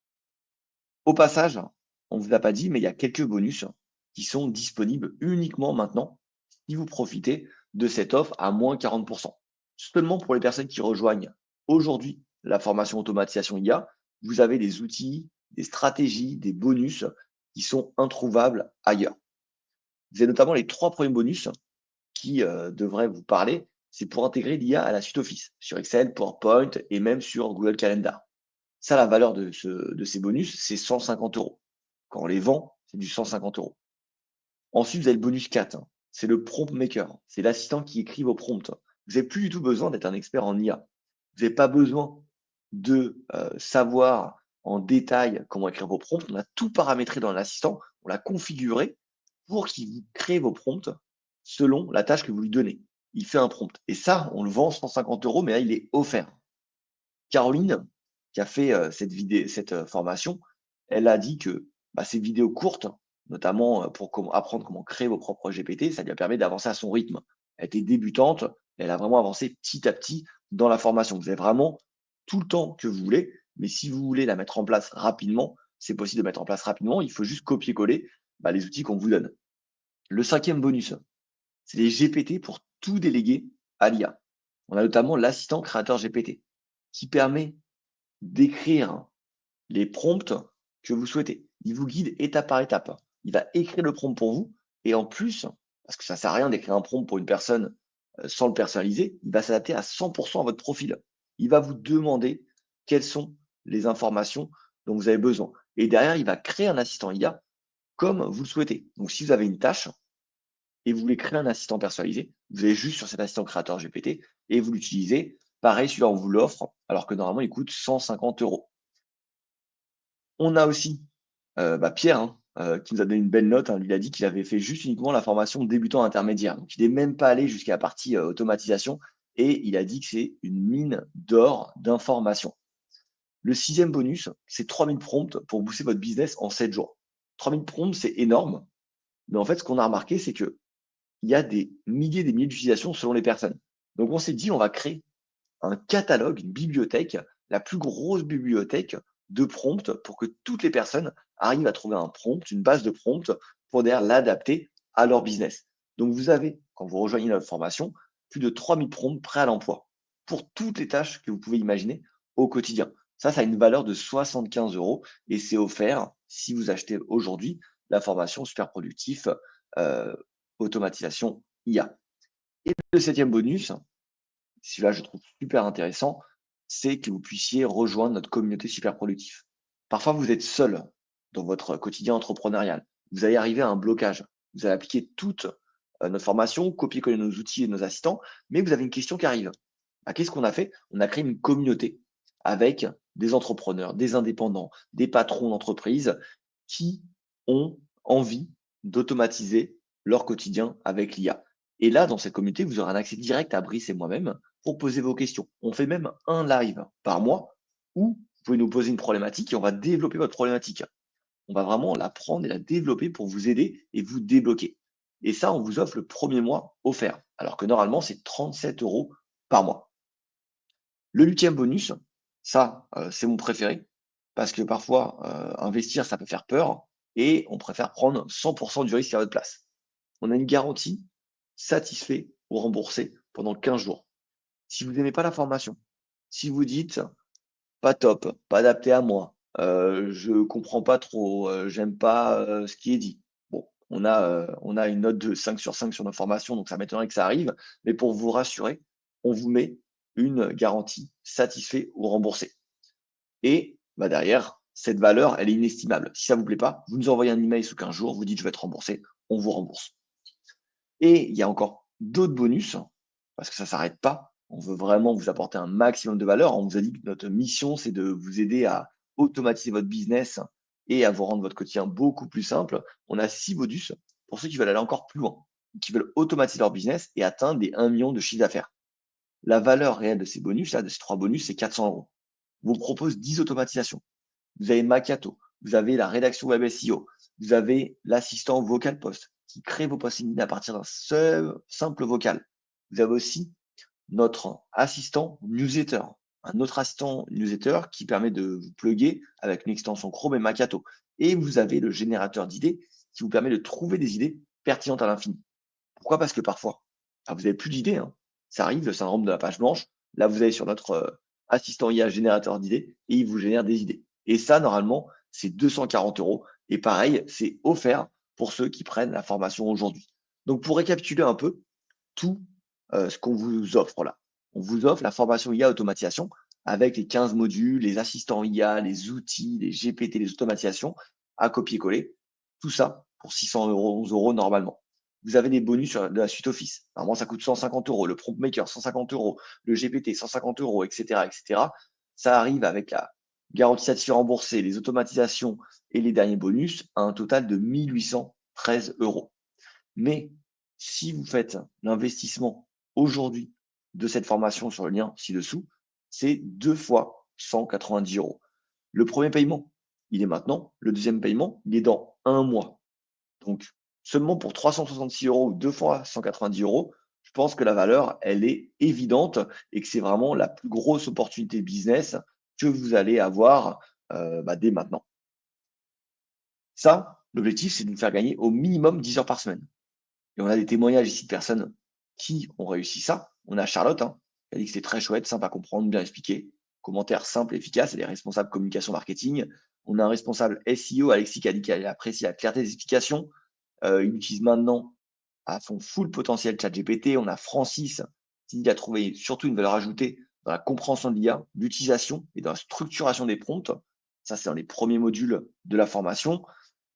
Au passage, on ne vous a pas dit, mais il y a quelques bonus qui sont disponibles uniquement maintenant si vous profitez de cette offre à moins 40%. Seulement pour les personnes qui rejoignent aujourd'hui la formation automatisation IA vous avez des outils, des stratégies, des bonus qui sont introuvables ailleurs. Vous avez notamment les 3 premiers bonus qui, devraient vous parler. C'est pour intégrer l'IA à la suite Office, sur Excel, PowerPoint et même sur Google Calendar. Ça, la valeur de ces bonus, c'est 150 euros. Quand on les vend, c'est du 150 euros. Ensuite, vous avez le bonus 4, hein. C'est le prompt maker. C'est l'assistant qui écrit vos prompts. Vous n'avez plus du tout besoin d'être un expert en IA. Vous n'avez pas besoin de savoir en détail comment écrire vos prompts. On a tout paramétré dans l'assistant. On l'a configuré pour qu'il vous crée vos prompts selon la tâche que vous lui donnez. Il fait un prompt. Et ça, on le vend 150 euros, mais là, il est offert. Caroline, qui a fait cette formation, elle a dit que bah, ces vidéos courtes, notamment pour apprendre comment créer vos propres GPT, ça lui a permis d'avancer à son rythme. Elle était débutante, elle a vraiment avancé petit à petit dans la formation. Vous avez vraiment tout le temps que vous voulez, mais si vous voulez la mettre en place rapidement, c'est possible de mettre en place rapidement. Il faut juste copier-coller bah, les outils qu'on vous donne. Le cinquième bonus, c'est les GPT pour tout déléguer à l'IA. On a notamment l'assistant créateur GPT qui permet d'écrire les prompts que vous souhaitez. Il vous guide étape par étape. Il va écrire le prompt pour vous et en plus, parce que ça sert à rien d'écrire un prompt pour une personne sans le personnaliser, il va s'adapter à 100 à votre profil. Il va vous demander quelles sont les informations dont vous avez besoin. Et derrière, il va créer un assistant IA comme vous le souhaitez. Donc, si vous avez une tâche et vous voulez créer un assistant personnalisé, vous allez juste sur cet assistant créateur GPT et vous l'utilisez. Pareil, celui-là, on vous l'offre, alors que normalement, il coûte 150 euros. On a aussi bah, Pierre, hein, qui nous a donné une belle note, hein. Lui, il a dit qu'il avait fait juste uniquement la formation débutant intermédiaire. Donc il est même pas allé jusqu'à la partie, automatisation et il a dit que c'est une mine d'or d'informations. Le sixième bonus, c'est 3000 prompts pour booster votre business en 7 jours. 3000 prompts, c'est énorme, mais en fait, ce qu'on a remarqué, c'est qu'il y a des milliers d'utilisations selon les personnes. Donc on s'est dit: «On va créer un catalogue, une bibliothèque, la plus grosse bibliothèque de prompts pour que toutes les personnes arrivent à trouver un prompt, une base de prompts pour derrière l'adapter à leur business. Donc vous avez, quand vous rejoignez notre formation, plus de 3000 prompts prêts à l'emploi pour toutes les tâches que vous pouvez imaginer au quotidien. Ça a une valeur de 75 euros et c'est offert si vous achetez aujourd'hui la formation super productif euh, automatisation IA. Et le septième bonus, celui-là je trouve super intéressant, c'est que vous puissiez rejoindre notre communauté super productif. Parfois, vous êtes seul dans votre quotidien entrepreneurial. Vous allez arriver à un blocage. Vous allez appliquer toute notre formation, copier-coller nos outils et nos assistants, mais vous avez une question qui arrive. Bah, qu'est-ce qu'on a fait? On a créé une communauté avec des entrepreneurs, des indépendants, des patrons d'entreprise qui ont envie d'automatiser leur quotidien avec l'IA. Et là, dans cette communauté, vous aurez un accès direct à Brice et moi-même pour poser vos questions. On fait même un live par mois où vous pouvez nous poser une problématique et on va développer votre problématique. On va vraiment la prendre et la développer pour vous aider et vous débloquer. Et ça, on vous offre le premier mois offert, alors que normalement, c'est 37 euros par mois. Le huitième bonus, ça, c'est mon préféré, parce que parfois, investir, ça peut faire peur et on préfère prendre 100 du risque à votre place. On a une garantie satisfait ou remboursé pendant 15 jours. Si vous n'aimez pas la formation, si vous dites: «Pas top, pas adapté à moi, je comprends pas trop, j'aime pas, ce qui est dit». Bon, on a une note de 5 sur 5 sur nos formations, donc ça m'étonnerait que ça arrive, mais pour vous rassurer, on vous met une garantie satisfait ou remboursé et bah, derrière, cette valeur, elle est inestimable. Si ça vous plaît pas, vous nous envoyez un email sous 15 jours, vous dites: «Je vais être remboursé», on vous rembourse. Et il y a encore d'autres bonus, parce que ça s'arrête pas. On veut vraiment vous apporter un maximum de valeur. On vous a dit que notre mission, c'est de vous aider à automatiser votre business et à vous rendre votre quotidien beaucoup plus simple. On a 6 bonus pour ceux qui veulent aller encore plus loin, qui veulent automatiser leur business et atteindre des 1 million de chiffre d'affaires. La valeur réelle de ces bonus, là, de ces 3 bonus, c'est 400 euros. On vous propose 10 automatisations. Vous avez Macato, vous avez la rédaction web SEO, vous avez l'assistant vocal post qui crée vos posts LinkedIn à partir d'un seul simple vocal. Vous avez aussi notre assistant newsletter, un autre assistant newsletter qui permet de vous plugger avec une extension Chrome et Macato. Et vous avez le générateur d'idées qui vous permet de trouver des idées pertinentes à l'infini. Pourquoi? Parce que parfois, vous avez plus d'idées, hein. Ça arrive, le syndrome de la page blanche. Là, vous allez sur notre assistant IA générateur d'idées et il vous génère des idées. Et ça, normalement, c'est 240 € et pareil, c'est offert pour ceux qui prennent la formation aujourd'hui. Donc pour récapituler un peu tout, ce qu'on vous offre là. On vous offre la formation IA automatisation avec les 15 modules, les assistants IA, les outils, les GPT, les automatisations à copier-coller. Tout ça pour 611 € normalement. Vous avez des bonus sur de la suite Office. Normalement, ça coûte 150 €, le Prompt Maker 150 €, le GPT 150 €, et cetera, et cetera. Ça arrive avec la garantie satisfait remboursée, les automatisations et les derniers bonus à un total de 1 813 €. Mais si vous faites l'investissement aujourd'hui de cette formation sur le lien ci-dessous, c'est 2 fois 190 €. Le premier paiement, il est maintenant. Le deuxième paiement, il est dans un mois. Donc, seulement pour 366 € ou 2 fois 190 €, je pense que la valeur, elle est évidente et que c'est vraiment la plus grosse opportunité business que vous allez avoir dès maintenant. Ça, l'objectif, c'est de vous faire gagner au minimum 10 heures par semaine. Et on a des témoignages ici de personnes qui ont réussi ça. On a Charlotte, hein, qui a dit que c'était très chouette, simple à comprendre, bien expliqué. Commentaire simple, efficace. Elle est responsable communication marketing. On a un responsable SEO, Alexis, qui a dit qu'elle apprécie la clarté des explications. Il utilise maintenant à son full potentiel ChatGPT. On a Francis qui a trouvé surtout une valeur ajoutée dans la compréhension de l'IA, l'utilisation et dans la structuration des prompts. Ça, c'est dans les premiers modules de la formation.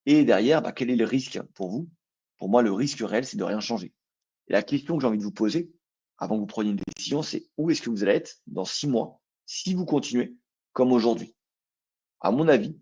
Et derrière, quel est le risque pour vous? Pour moi, le risque réel, c'est de rien changer. Et la question que j'ai envie de vous poser, avant que vous preniez une décision, c'est où est-ce que vous allez être dans 6 mois si vous continuez comme aujourd'hui? À mon avis,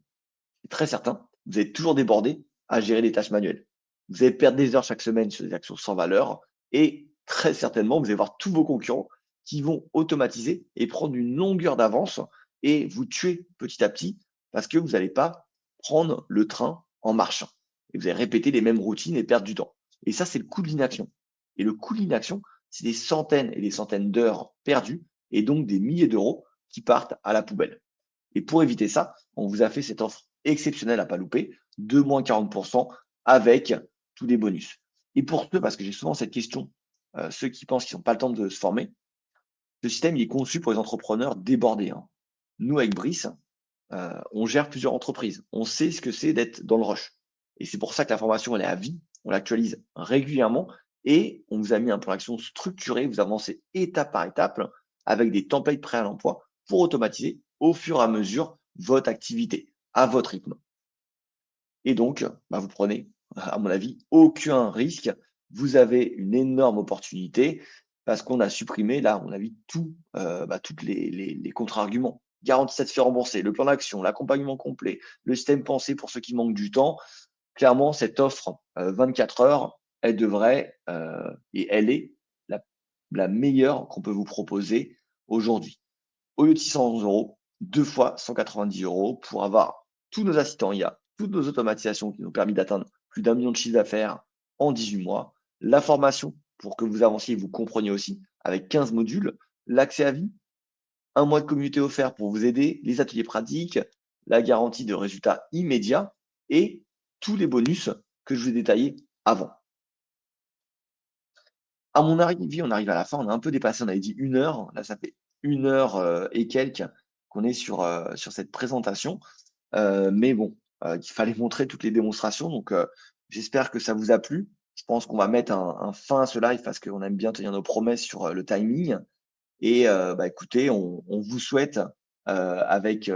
c'est très certain, vous êtes toujours débordé à gérer des tâches manuelles. Vous allez perdre des heures chaque semaine sur des actions sans valeur et très certainement, vous allez voir tous vos concurrents qui vont automatiser et prendre une longueur d'avance et vous tuer petit à petit parce que vous n'allez pas prendre le train en marchant. Et vous allez répéter les mêmes routines et perdre du temps. Et ça, c'est le coût de l'inaction. Et le coût de l'inaction, c'est des centaines et des centaines d'heures perdues et donc des milliers d'euros qui partent à la poubelle. Et pour éviter ça, on vous a fait cette offre exceptionnelle à pas louper, de moins 40% avec tous les bonus. Et pour ceux, parce que j'ai souvent cette question, ceux qui pensent qu'ils n'ont pas le temps de se former, ce système il est conçu pour les entrepreneurs débordés, hein. Nous, avec Brice, on gère plusieurs entreprises. On sait ce que c'est d'être dans le rush. Et c'est pour ça que la formation, elle est à vie. On l'actualise régulièrement et on vous a mis un plan d'action structuré. Vous avancez étape par étape avec des templates prêts à l'emploi pour automatiser au fur et à mesure votre activité à votre rythme. Et donc, vous prenez, à mon avis, aucun risque. Vous avez une énorme opportunité parce qu'on a supprimé, là, à mon avis, toutes les contre-arguments. Garantie satisfait remboursé, le plan d'action, l'accompagnement complet, le système pensé pour ceux qui manquent du temps. Clairement, cette offre 24 heures, elle devrait et elle est la meilleure qu'on peut vous proposer aujourd'hui. Au lieu de 611 €, 2 fois 190 € pour avoir tous nos assistants IA, toutes nos automatisations qui nous ont permis d'atteindre plus d'1 million de chiffre d'affaires en 18 mois, la formation pour que vous avanciez et vous compreniez aussi avec 15 modules, l'accès à vie, un mois de communauté offert pour vous aider, les ateliers pratiques, la garantie de résultats immédiats et tous les bonus que je vous ai détaillés avant. À mon avis, on arrive à la fin, on a un peu dépassé, on avait dit 1 heure. Là, ça fait 1 heure, et quelques qu'on est sur cette présentation. Mais bon, il fallait montrer toutes les démonstrations donc j'espère que ça vous a plu. Je pense qu'on va mettre un fin à ce live parce qu'on aime bien tenir nos promesses sur, le timing et écoutez, on vous souhaite, avec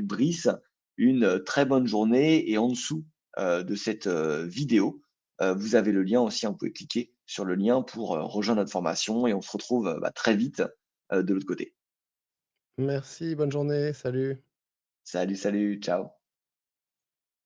Brice, une très bonne journée et en dessous, de cette, vidéo, vous avez le lien aussi, hein, vous pouvez cliquer sur le lien pour, rejoindre notre formation et on se retrouve, très vite, de l'autre côté. Merci, bonne journée, salut. Salut, salut, ciao.